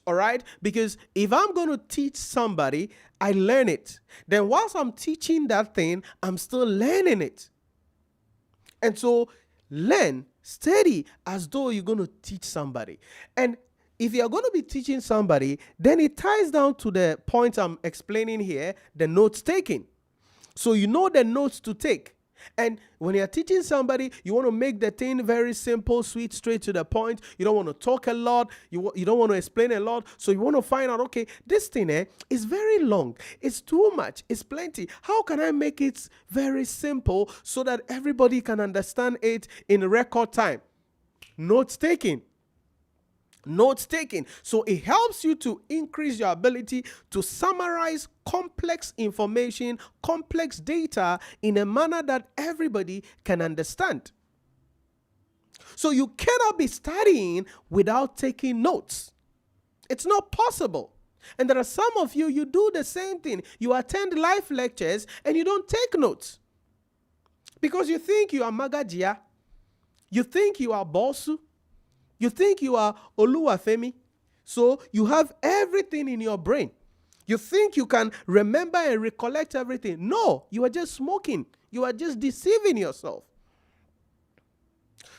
All right? Because if I'm going to teach somebody, I learn it. Then whilst I'm teaching that thing, I'm still learning it. And so learn, study as though you're going to teach somebody. And if you're going to be teaching somebody, then it ties down to the point I'm explaining here, the notes taking. So you know the notes to take. And when you're teaching somebody, you want to make the thing very simple, sweet, straight to the point. You don't want to talk a lot. You don't want to explain a lot. So you want to find out, okay, this thing is very long. It's too much. It's plenty. How can I make it very simple so that everybody can understand it in record time? Notes taking. Notes taking. So it helps you to increase your ability to summarize complex information, complex data in a manner that everybody can understand. So you cannot be studying without taking notes. It's not possible. And there are some of you, you do the same thing. You attend live lectures and you don't take notes. Because you think you are Magajia. You think you are Bosu. You think you are Oluwafemi. So you have everything in your brain. You think you can remember and recollect everything. No, you are just smoking. You are just deceiving yourself.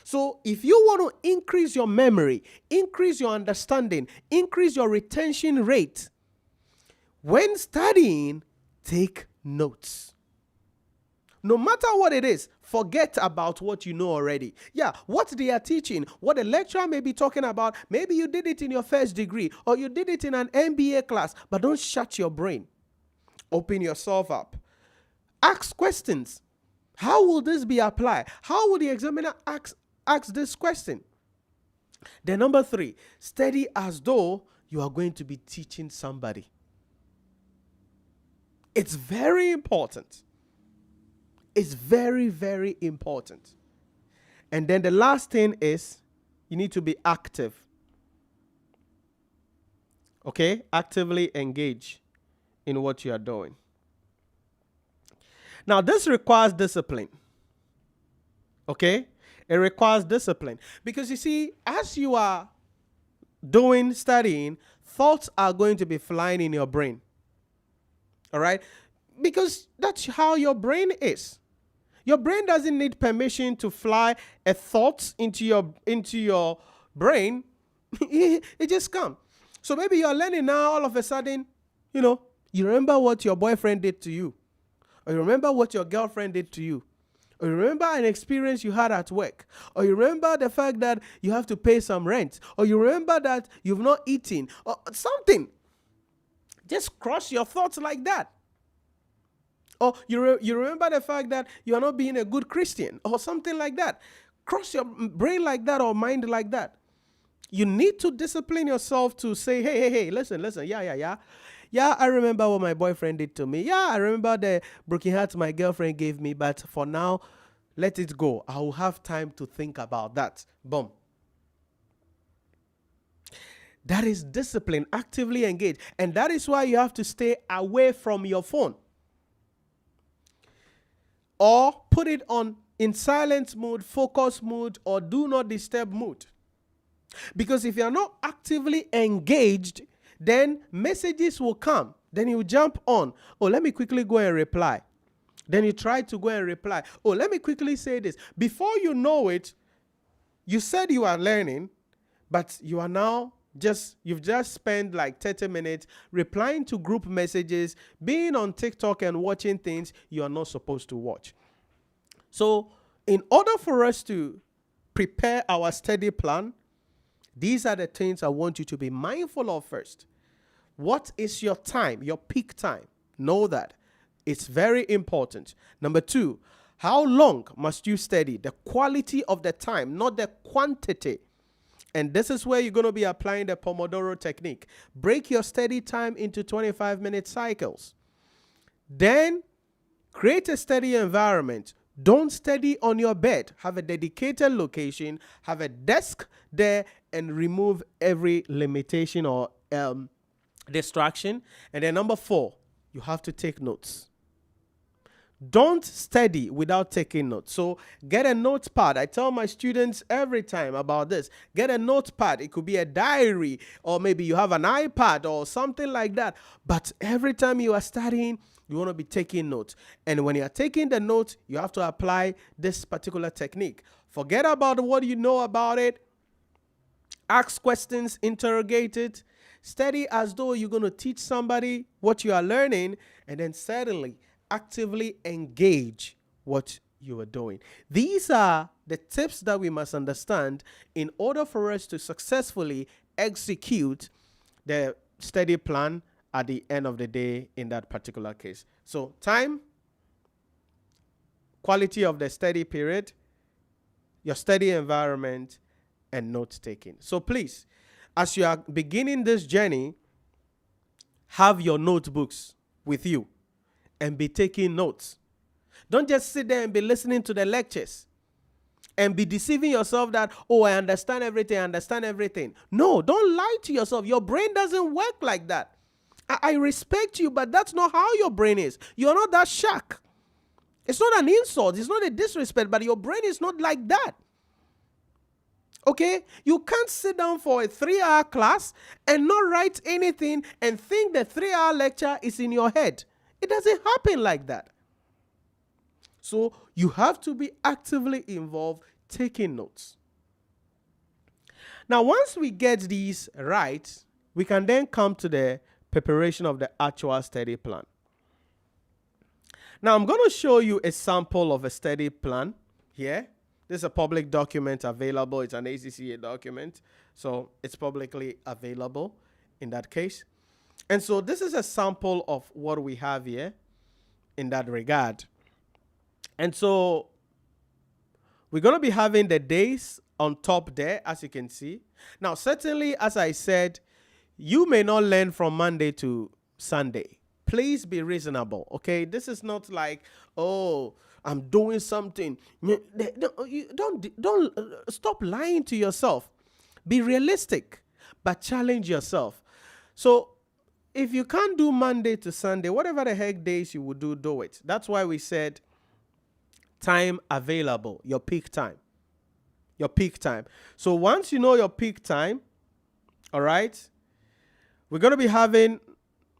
So if you want to increase your memory, increase your understanding, increase your retention rate, when studying, take notes. No matter what it is, forget about what you know already. Yeah, what they are teaching, what the lecturer may be talking about, maybe you did it in your first degree or you did it in an MBA class, but don't shut your brain. Open yourself up. Ask questions. How will this be applied? How will the examiner ask this question? Then number 3, study as though you are going to be teaching somebody. It's very important. It's very, very important. And then the last thing is you need to be active. Okay? Actively engage in what you are doing. Now, this requires discipline. Okay? It requires discipline. Because you see, as you are studying, thoughts are going to be flying in your brain. All right? Because that's how your brain is. Your brain doesn't need permission to fly a thought into your brain. It just comes. So maybe you're learning now, all of a sudden, you remember what your boyfriend did to you. Or you remember what your girlfriend did to you. Or you remember an experience you had at work. Or you remember the fact that you have to pay some rent. Or you remember that you've not eaten. Or something. Just cross your thoughts like that. Or you remember the fact that you are not being a good Christian. Or something like that. Cross your brain like that or mind like that. You need to discipline yourself to say, hey, listen. Yeah, I remember what my boyfriend did to me. Yeah, I remember the broken heart my girlfriend gave me. But for now, let it go. I will have time to think about that. Boom. That is discipline, actively engage. And that is why you have to stay away from your phone. Or put it in silent mode, focus mode, or do not disturb mode. Because if you are not actively engaged, then messages will come. Then you jump on. Oh, let me quickly go and reply. Then you try to go and reply. Oh, let me quickly say this. Before you know it, you said you are learning, but you are now you've just spent like 30 minutes replying to group messages, being on TikTok and watching things you are not supposed to watch. So in order for us to prepare our study plan, these are the things I want you to be mindful of first. What is your time, your peak time? Know that. It's very important. Number 2, how long must you study? The quality of the time, not the quantity. And this is where you're going to be applying the Pomodoro technique. Break your study time into 25-minute cycles. Then create a study environment. Don't study on your bed. Have a dedicated location. Have a desk there and remove every limitation or distraction. And then number 4, you have to take notes. Don't study without taking notes. So get a notepad. I tell my students every time about this. Get a notepad. It could be a diary or maybe you have an iPad or something like that. But every time you are studying, you want to be taking notes. And when you are taking the notes, you have to apply this particular technique. Forget about what you know about it. Ask questions, interrogate it. Study as though you're going to teach somebody what you are learning. And then suddenly, actively engage what you are doing. These are the tips that we must understand in order for us to successfully execute the study plan at the end of the day in that particular case. So time, quality of the study period, your study environment, and note taking. So please, as you are beginning this journey, have your notebooks with you and be taking notes. Don't just sit there and be listening to the lectures and be deceiving yourself that, oh, I understand everything. No, don't lie to yourself. Your brain doesn't work like that. I respect you, but that's not how your brain is. You're not that shark. It's not an insult. It's not a disrespect, but your brain is not like that. Okay, you can't sit down for a 3-hour class and not write anything and think the 3-hour lecture is in your head. It doesn't happen like that. So you have to be actively involved, taking notes. Now, once we get these right, we can then come to the preparation of the actual study plan. Now, I'm going to show you a sample of a study plan here. This is a public document available. It's an ACCA document, so it's publicly available in that case. And so this is a sample of what we have here in that regard. And so we're going to be having the days on top there, as you can see. Now, certainly, as I said, you may not learn from Monday to Sunday. Please be reasonable, okay? This is not like, oh, I'm doing something. Don't stop lying to yourself. Be realistic, but challenge yourself. So if you can't do Monday to Sunday, whatever the heck days you would do it. That's why we said time available, your peak time. Your peak time. So once you know your peak time, all right, we're going to be having,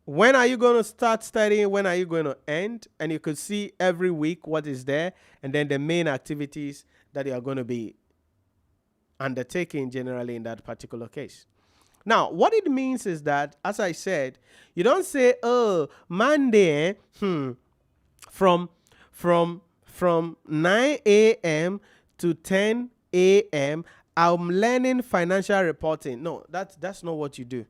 when are you going to start studying? When are you going to end? And you could see every week what is there, and then the main activities that you are going to be undertaking generally in that particular case. Now, what it means is that, as I said, you don't say, oh, Monday, from 9 a.m. to 10 a.m., I'm learning financial reporting. No, that's not what you do.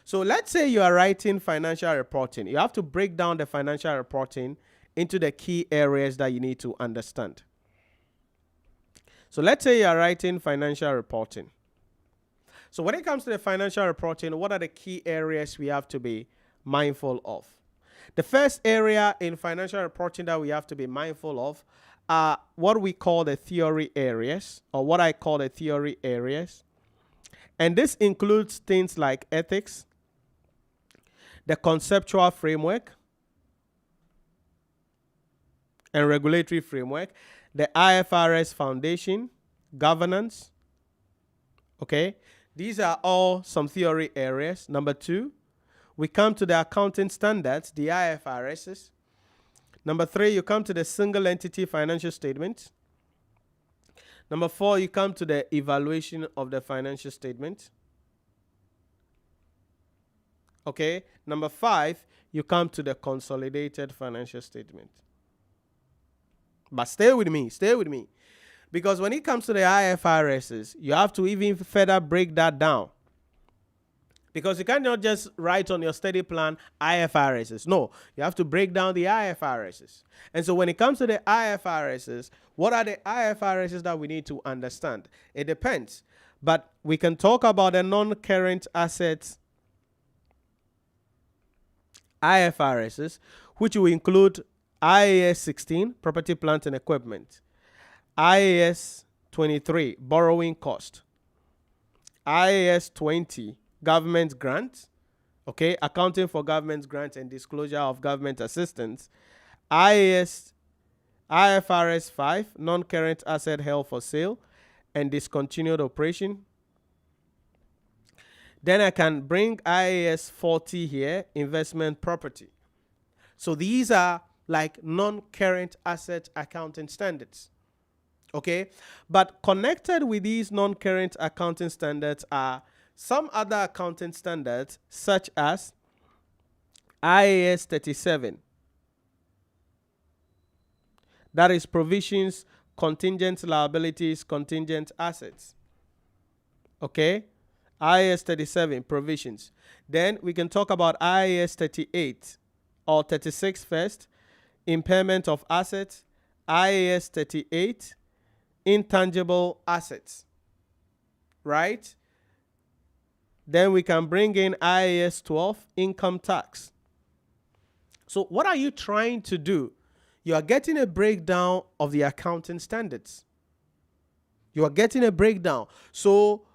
So let's say you are writing financial reporting. You have to break down the financial reporting into the key areas that you need to understand. So let's say you are writing financial reporting. So when it comes to the financial reporting, what are the key areas we have to be mindful of? The first area in financial reporting that we have to be mindful of are what we call the theory areas, or what I call the theory areas. And this includes things like ethics, the conceptual framework and regulatory framework, the IFRS foundation, governance. Okay, these are all some theory areas. Number 2, we come to the accounting standards, the IFRSs. Number 3, you come to the single entity financial statement. Number 4, you come to the evaluation of the financial statement. Okay. Number 5, you come to the consolidated financial statement. But stay with me. Because when it comes to the IFRSs, you have to even further break that down. Because you cannot just write on your study plan IFRSs. No, you have to break down the IFRSs. And so when it comes to the IFRSs, what are the IFRSs that we need to understand? It depends. But we can talk about the non-current assets IFRSs, which will include IAS 16, property, plant, and equipment. IAS 23, borrowing cost. IAS 20, government grants, okay, accounting for government grants and disclosure of government assistance. IFRS 5, non-current asset held for sale and discontinued operation. Then I can bring IAS 40 here, investment property. So these are like non-current asset accounting standards. Okay, but connected with these non-current accounting standards are some other accounting standards, such as IAS 37. That is provisions, contingent liabilities, contingent assets. Okay, IAS 37, provisions. Then we can talk about IAS 38 or 36 first, impairment of assets. IAS 38, intangible assets, right? Then we can bring in IAS 12, income tax. So what are you trying to do? You are getting a breakdown of the accounting standards. You are getting a breakdown. So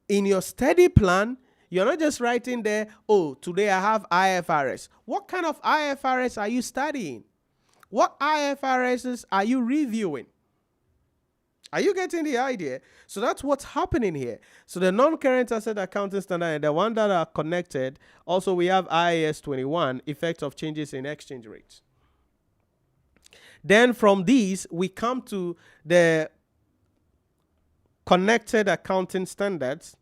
in your study plan, you're not just writing there, oh, today I have IFRS. What kind of IFRS are you studying? What IFRSs are you reviewing? Are you getting the idea? So that's what's happening here. So the non-current asset accounting standard and the one that are connected, also we have IAS 21, effect of changes in exchange rates. Then from these, we come to the connected accounting standards.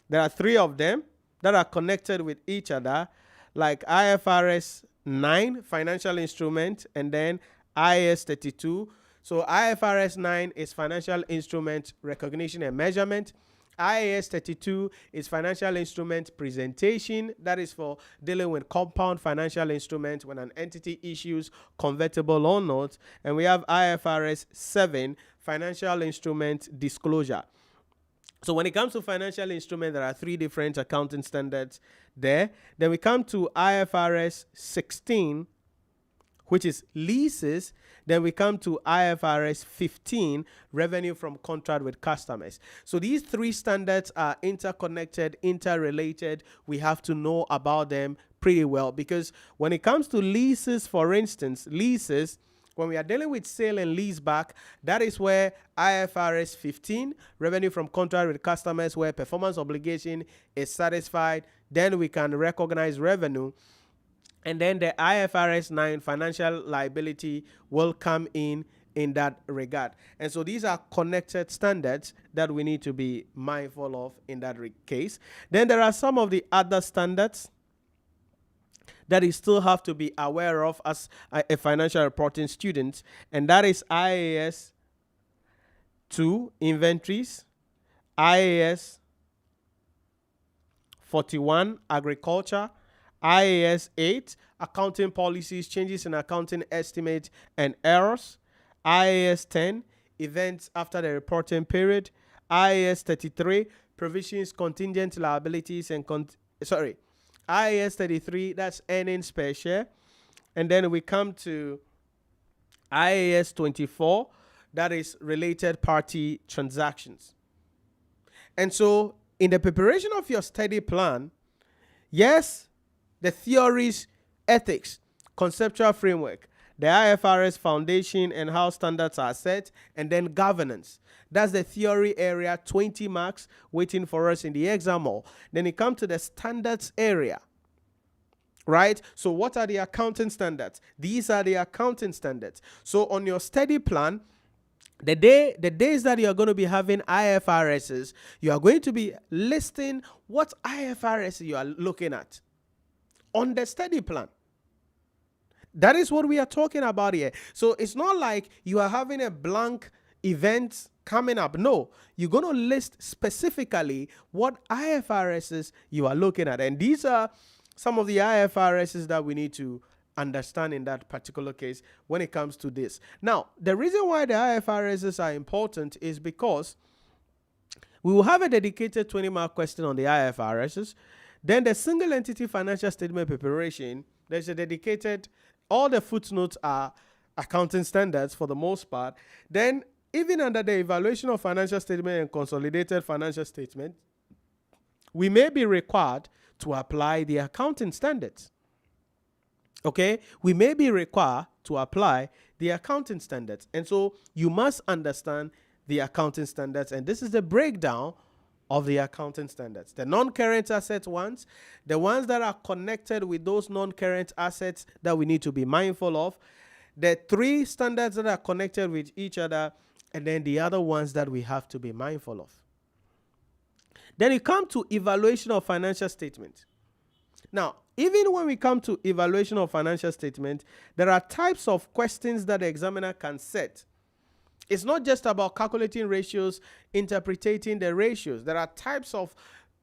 There are 3 of them that are connected with each other, like IFRS 9, financial instrument, and then IAS 32. So IFRS 9 is financial instrument recognition and measurement. IAS 32 is financial instrument presentation. That is for dealing with compound financial instruments when an entity issues convertible loan notes. And we have IFRS 7, financial instrument disclosure. So when it comes to financial instrument, there are 3 different accounting standards there. Then we come to IFRS 16, which is leases. Then we come to IFRS 15, revenue from contract with customers. So these 3 standards are interconnected, interrelated. We have to know about them pretty well, because when it comes to leases, for instance, leases, when we are dealing with sale and lease back, that is where IFRS 15, revenue from contract with customers, where performance obligation is satisfied, then we can recognize revenue. And then the IFRS 9 financial liability will come in that regard. And so these are connected standards that we need to be mindful of in that case. Then there are some of the other standards that you still have to be aware of as a financial reporting student, and that is IAS 2, inventories, IAS 41, agriculture, IAS 8, accounting policies, changes in accounting estimate and errors, IAS 10, events after the reporting period, IAS 33, provisions, contingent liabilities, and IAS 33, that's earnings per share. And then we come to IAS 24, that is related party transactions. And so in the preparation of your study plan, yes, the theories, ethics, conceptual framework, the IFRS foundation and how standards are set, and then governance. That's the theory area, 20 marks waiting for us in the exam hall. Then you come to the standards area, right? So what are the accounting standards? These are the accounting standards. So on your study plan, the days that you're going to be having IFRSs, you are going to be listing what IFRS you are looking at on the study plan. That is what we are talking about here. So it's not like you are having a blank event coming up. No, you're going to list specifically what IFRSs you are looking at. And these are some of the IFRSs that we need to understand in that particular case when it comes to this. Now, the reason why the IFRSs are important is because we will have a dedicated 20-mark question on the IFRSs. Then the single entity financial statement preparation, there's a dedicated, all the footnotes are accounting standards for the most part. Then even under the evaluation of financial statement and consolidated financial statement, we may be required to apply the accounting standards. Okay, we may be required to apply the accounting standards. And so you must understand the accounting standards. And this is the breakdown of the accounting standards. The non-current asset ones, the ones that are connected with those non-current assets that we need to be mindful of, the 3 standards that are connected with each other, and then the other ones that we have to be mindful of. Then you come to evaluation of financial statement. Now, even when we come to evaluation of financial statement, there are types of questions that the examiner can set. It's not just about calculating ratios, interpreting the ratios. There are types of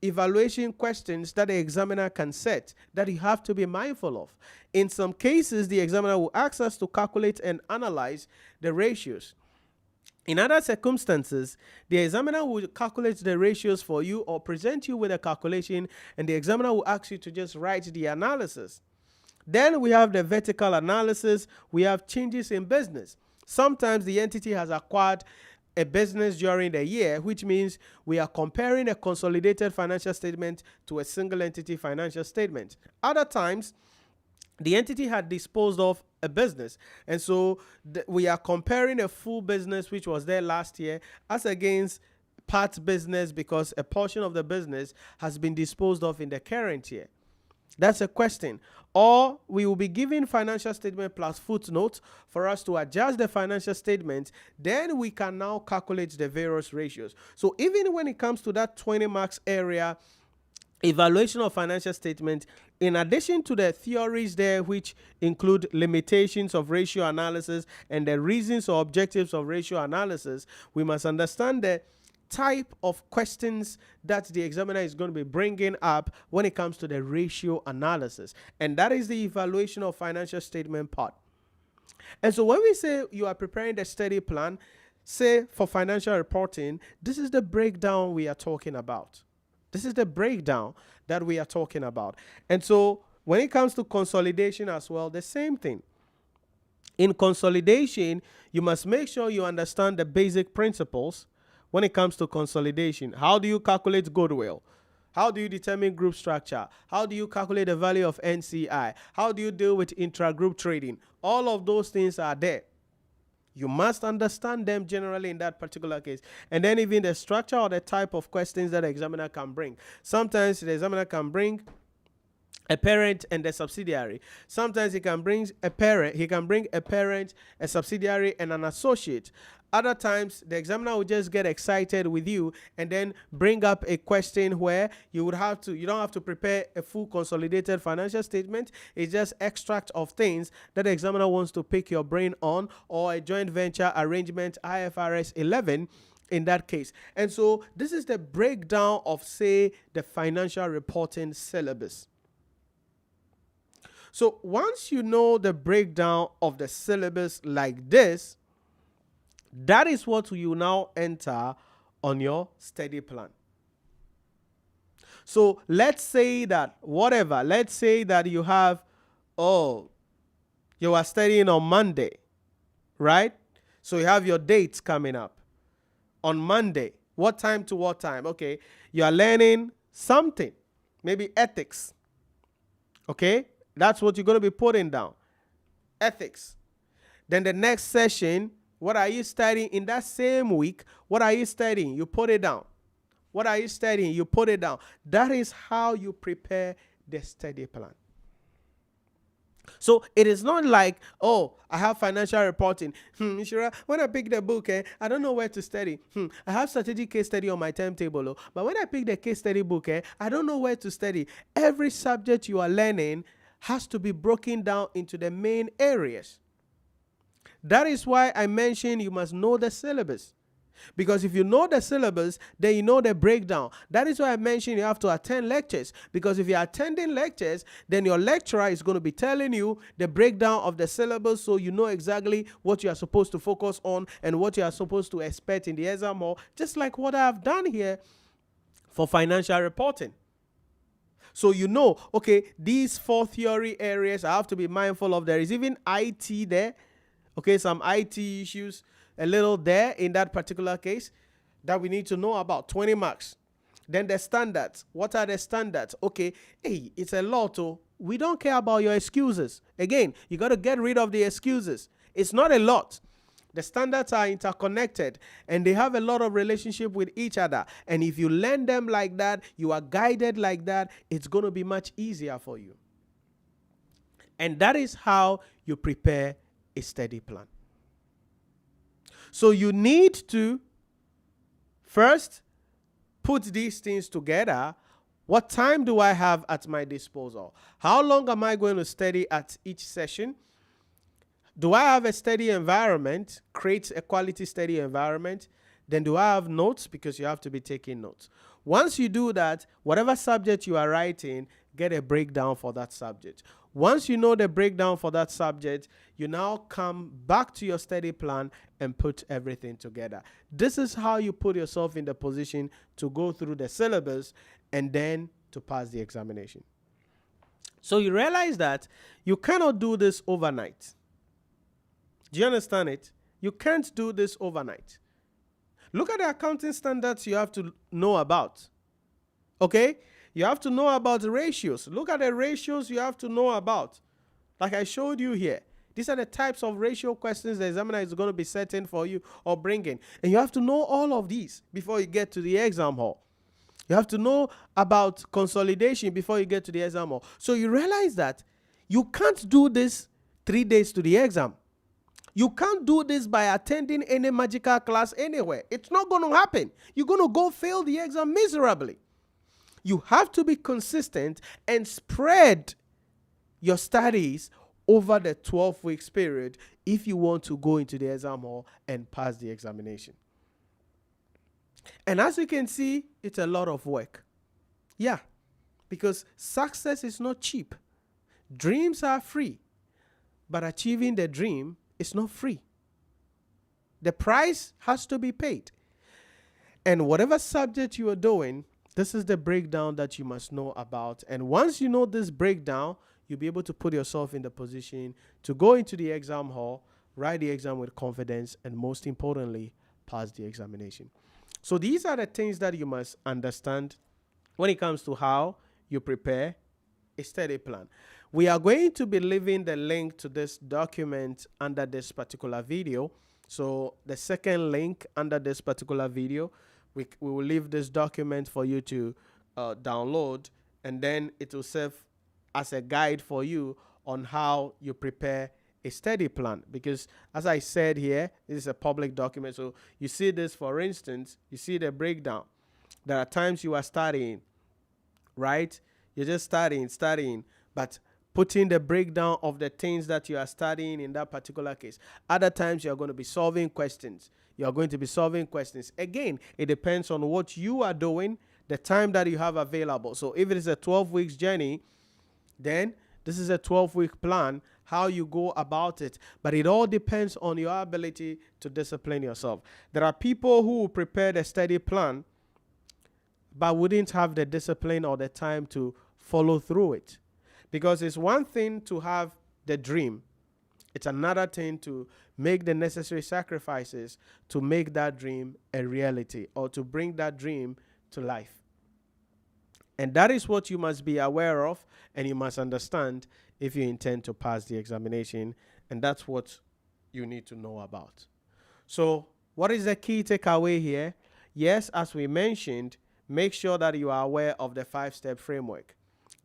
evaluation questions that the examiner can set that you have to be mindful of. In some cases, the examiner will ask us to calculate and analyze the ratios. In other circumstances, the examiner will calculate the ratios for you or present you with a calculation, and the examiner will ask you to just write the analysis. Then we have the vertical analysis. We have changes in business. Sometimes the entity has acquired a business during the year, which means we are comparing a consolidated financial statement to a single entity financial statement. Other times, the entity had disposed of a business. And so we are comparing a full business which was there last year as against part business because a portion of the business has been disposed of in the current year. That's a question. Or we will be given financial statement plus footnote for us to adjust the financial statement. Then we can now calculate the various ratios. So even when it comes to that 20 marks area, evaluation of financial statement, in addition to the theories there which include limitations of ratio analysis and the reasons or objectives of ratio analysis, we must understand the type of questions that the examiner is going to be bringing up when it comes to the ratio analysis, and that is the evaluation of financial statement part. And so when we say you are preparing the study plan, say for financial reporting, this is the breakdown we are talking about. This is the breakdown that we are talking about. And so when it comes to consolidation as well, the same thing. In consolidation, you must make sure you understand the basic principles. When it comes to consolidation, how do you calculate goodwill? How do you determine group structure? How do you calculate the value of NCI? How do you deal with intra-group trading? All of those things are there. You must understand them generally in that particular case. And then even the structure or the type of questions that the examiner can bring. Sometimes the examiner can bring a parent and a subsidiary. Sometimes he can bring a parent, a subsidiary, and an associate. Other times, the examiner will just get excited with you and then bring up a question where you don't have to prepare a full consolidated financial statement. It's just extract of things that the examiner wants to pick your brain on, or a joint venture arrangement, IFRS 11 in that case. And so this is the breakdown of, say, the financial reporting syllabus. So once you know the breakdown of the syllabus like this, that is what you now enter on your study plan. So let's say that you have, you are studying on Monday, right? So you have your dates coming up. On Monday, what time to what time? Okay, you are learning something, maybe ethics. Okay, that's what you're going to be putting down, ethics. Then the next session, what are you studying in that same week? What are you studying? You put it down. What are you studying? You put it down. That is how you prepare the study plan. So it is not like, I have financial reporting. Nhyira, when I pick the book, I don't know where to study. I have strategic case study on my timetable, but when I pick the case study book, I don't know where to study. Every subject you are learning has to be broken down into the main areas. That is why I mentioned you must know the syllabus. Because if you know the syllabus, then you know the breakdown. That is why I mentioned you have to attend lectures. Because if you're attending lectures, then your lecturer is going to be telling you the breakdown of the syllabus, so you know exactly what you are supposed to focus on and what you are supposed to expect in the exam, or just like what I have done here for financial reporting. So you know, okay, these 4 theory areas I have to be mindful of. There is even IT there. Okay, some IT issues a little there in that particular case that we need to know about, 20 marks. Then the standards. What are the standards? Okay, hey, it's a lot. We don't care about your excuses. Again, you got to get rid of the excuses. It's not a lot. The standards are interconnected and they have a lot of relationship with each other. And if you learn them like that, you are guided like that, it's going to be much easier for you. And that is how you prepare a study plan. So you need to first put these things together. What time do I have at my disposal? How long am I going to study at each session? Do I have a study environment? Create a quality study environment. Then do I have notes? Because you have to be taking notes. Once you do that, whatever subject you are writing, get a breakdown for that subject. Once you know the breakdown for that subject, you now come back to your study plan and put everything together. This is how you put yourself in the position to go through the syllabus and then to pass the examination. So you realize that you cannot do this overnight. Do you understand it? You can't do this overnight. Look at the accounting standards you have to know about. Okay? You have to know about the ratios. Look at the ratios you have to know about. Like I showed you here. These are the types of ratio questions the examiner is going to be setting for you or bringing. And you have to know all of these before you get to the exam hall. You have to know about consolidation before you get to the exam hall. So you realize that you can't do this 3 days to the exam. You can't do this by attending any magical class anywhere. It's not going to happen. You're going to go fail the exam miserably. You have to be consistent and spread your studies over the 12 weeks period if you want to go into the exam hall and pass the examination. And as you can see, it's a lot of work. Yeah, because success is not cheap. Dreams are free, but achieving the dream is not free. The price has to be paid. And whatever subject you are doing, this is the breakdown that you must know about. And once you know this breakdown, you'll be able to put yourself in the position to go into the exam hall, write the exam with confidence, and most importantly, pass the examination. So these are the things that you must understand when it comes to how you prepare a study plan. We are going to be leaving the link to this document under this particular video. So the second link under this particular video, we will leave this document for you to download, and then it will serve as a guide for you on how you prepare a study plan. Because as I said here, this is a public document. So you see this, for instance, you see the breakdown. There are times you are studying, right? You're just studying, but putting the breakdown of the things that you are studying in that particular case. Other times you are going to be solving questions. You are going to be solving questions. Again, it depends on what you are doing, the time that you have available. So if it is a 12 weeks journey, then this is a 12-week plan, how you go about it. But it all depends on your ability to discipline yourself. There are people who prepare the study plan but wouldn't have the discipline or the time to follow through it. Because it's one thing to have the dream. It's another thing to make the necessary sacrifices to make that dream a reality or to bring that dream to life. And that is what you must be aware of and you must understand if you intend to pass the examination. And that's what you need to know about. So what is the key takeaway here? Yes, as we mentioned, make sure that you are aware of the 5-step framework.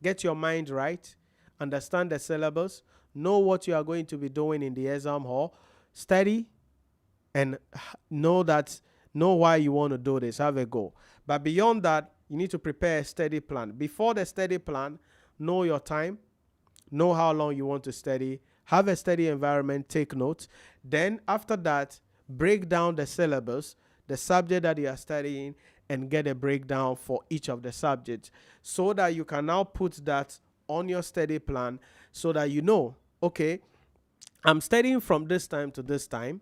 Get your mind right. Understand the syllabus. Know what you are going to be doing in the exam hall. Study and know why you want to do this. Have a goal. But beyond that, you need to prepare a study plan. Before the study plan, know your time. Know how long you want to study. Have a study environment. Take notes. Then after that, break down the syllabus, the subject that you are studying, and get a breakdown for each of the subjects so that you can now put that on your study plan so that you know, okay, I'm studying from this time to this time,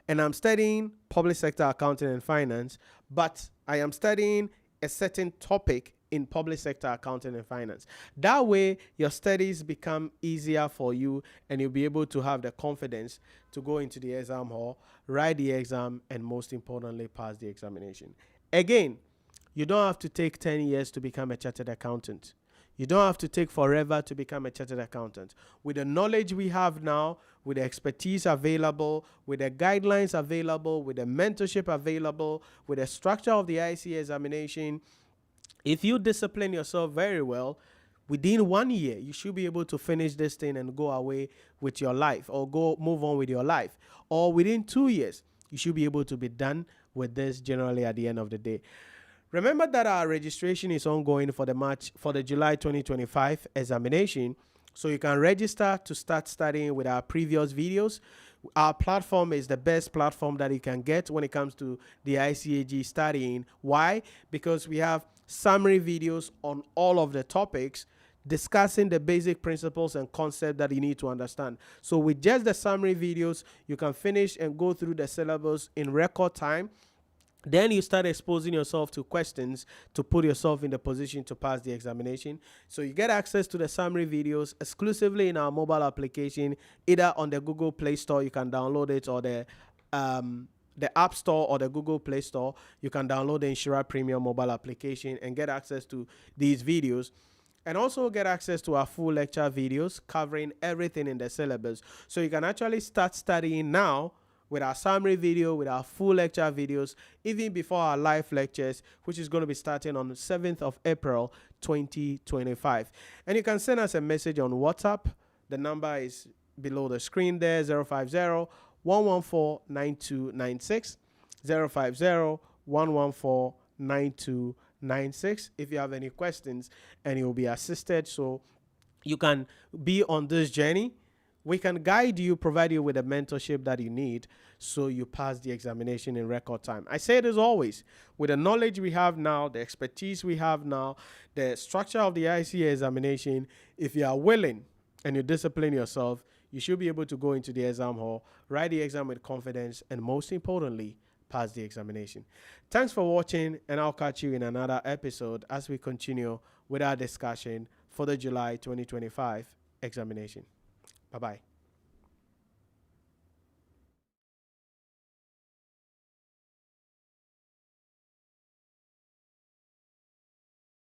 and I'm studying public sector accounting and finance, but I am studying a certain topic in public sector accounting and finance. That way, your studies become easier for you and you'll be able to have the confidence to go into the exam hall, write the exam, and most importantly, pass the examination. Again, you don't have to take 10 years to become a chartered accountant. You don't have to take forever to become a chartered accountant. With the knowledge we have now, with the expertise available, with the guidelines available, with the mentorship available, with the structure of the ICA examination, if you discipline yourself very well, within 1 year, you should be able to finish this thing and go away with your life or move on with your life. Or within 2 years, you should be able to be done with this generally at the end of the day. Remember that our registration is ongoing for the July 2025 examination. So you can register to start studying with our previous videos. Our platform is the best platform that you can get when it comes to the ICAG studying. Why? Because we have summary videos on all of the topics, discussing the basic principles and concepts that you need to understand. So with just the summary videos, you can finish and go through the syllabus in record time. Then you start exposing yourself to questions to put yourself in the position to pass the examination. So you get access to the summary videos exclusively in our mobile application, either on the Google Play Store, you can download it, or the App Store or the Google Play Store. You can download the Nhyira Premium mobile application and get access to these videos. and also get access to our full lecture videos covering everything in the syllabus. So you can actually start studying now with our summary video, with our full lecture videos, even before our live lectures, which is going to be starting on the 7th of April, 2025. And you can send us a message on WhatsApp. The number is below the screen there, 050-114-9296, 050-114-9296. If you have any questions, and you'll be assisted so you can be on this journey. We can guide you, provide you with the mentorship that you need so you pass the examination in record time. I say it as always, with the knowledge we have now, the expertise we have now, the structure of the ICA examination, if you are willing and you discipline yourself, you should be able to go into the exam hall, write the exam with confidence, and most importantly, pass the examination. Thanks for watching, and I'll catch you in another episode as we continue with our discussion for the July 2025 examination. Bye-bye.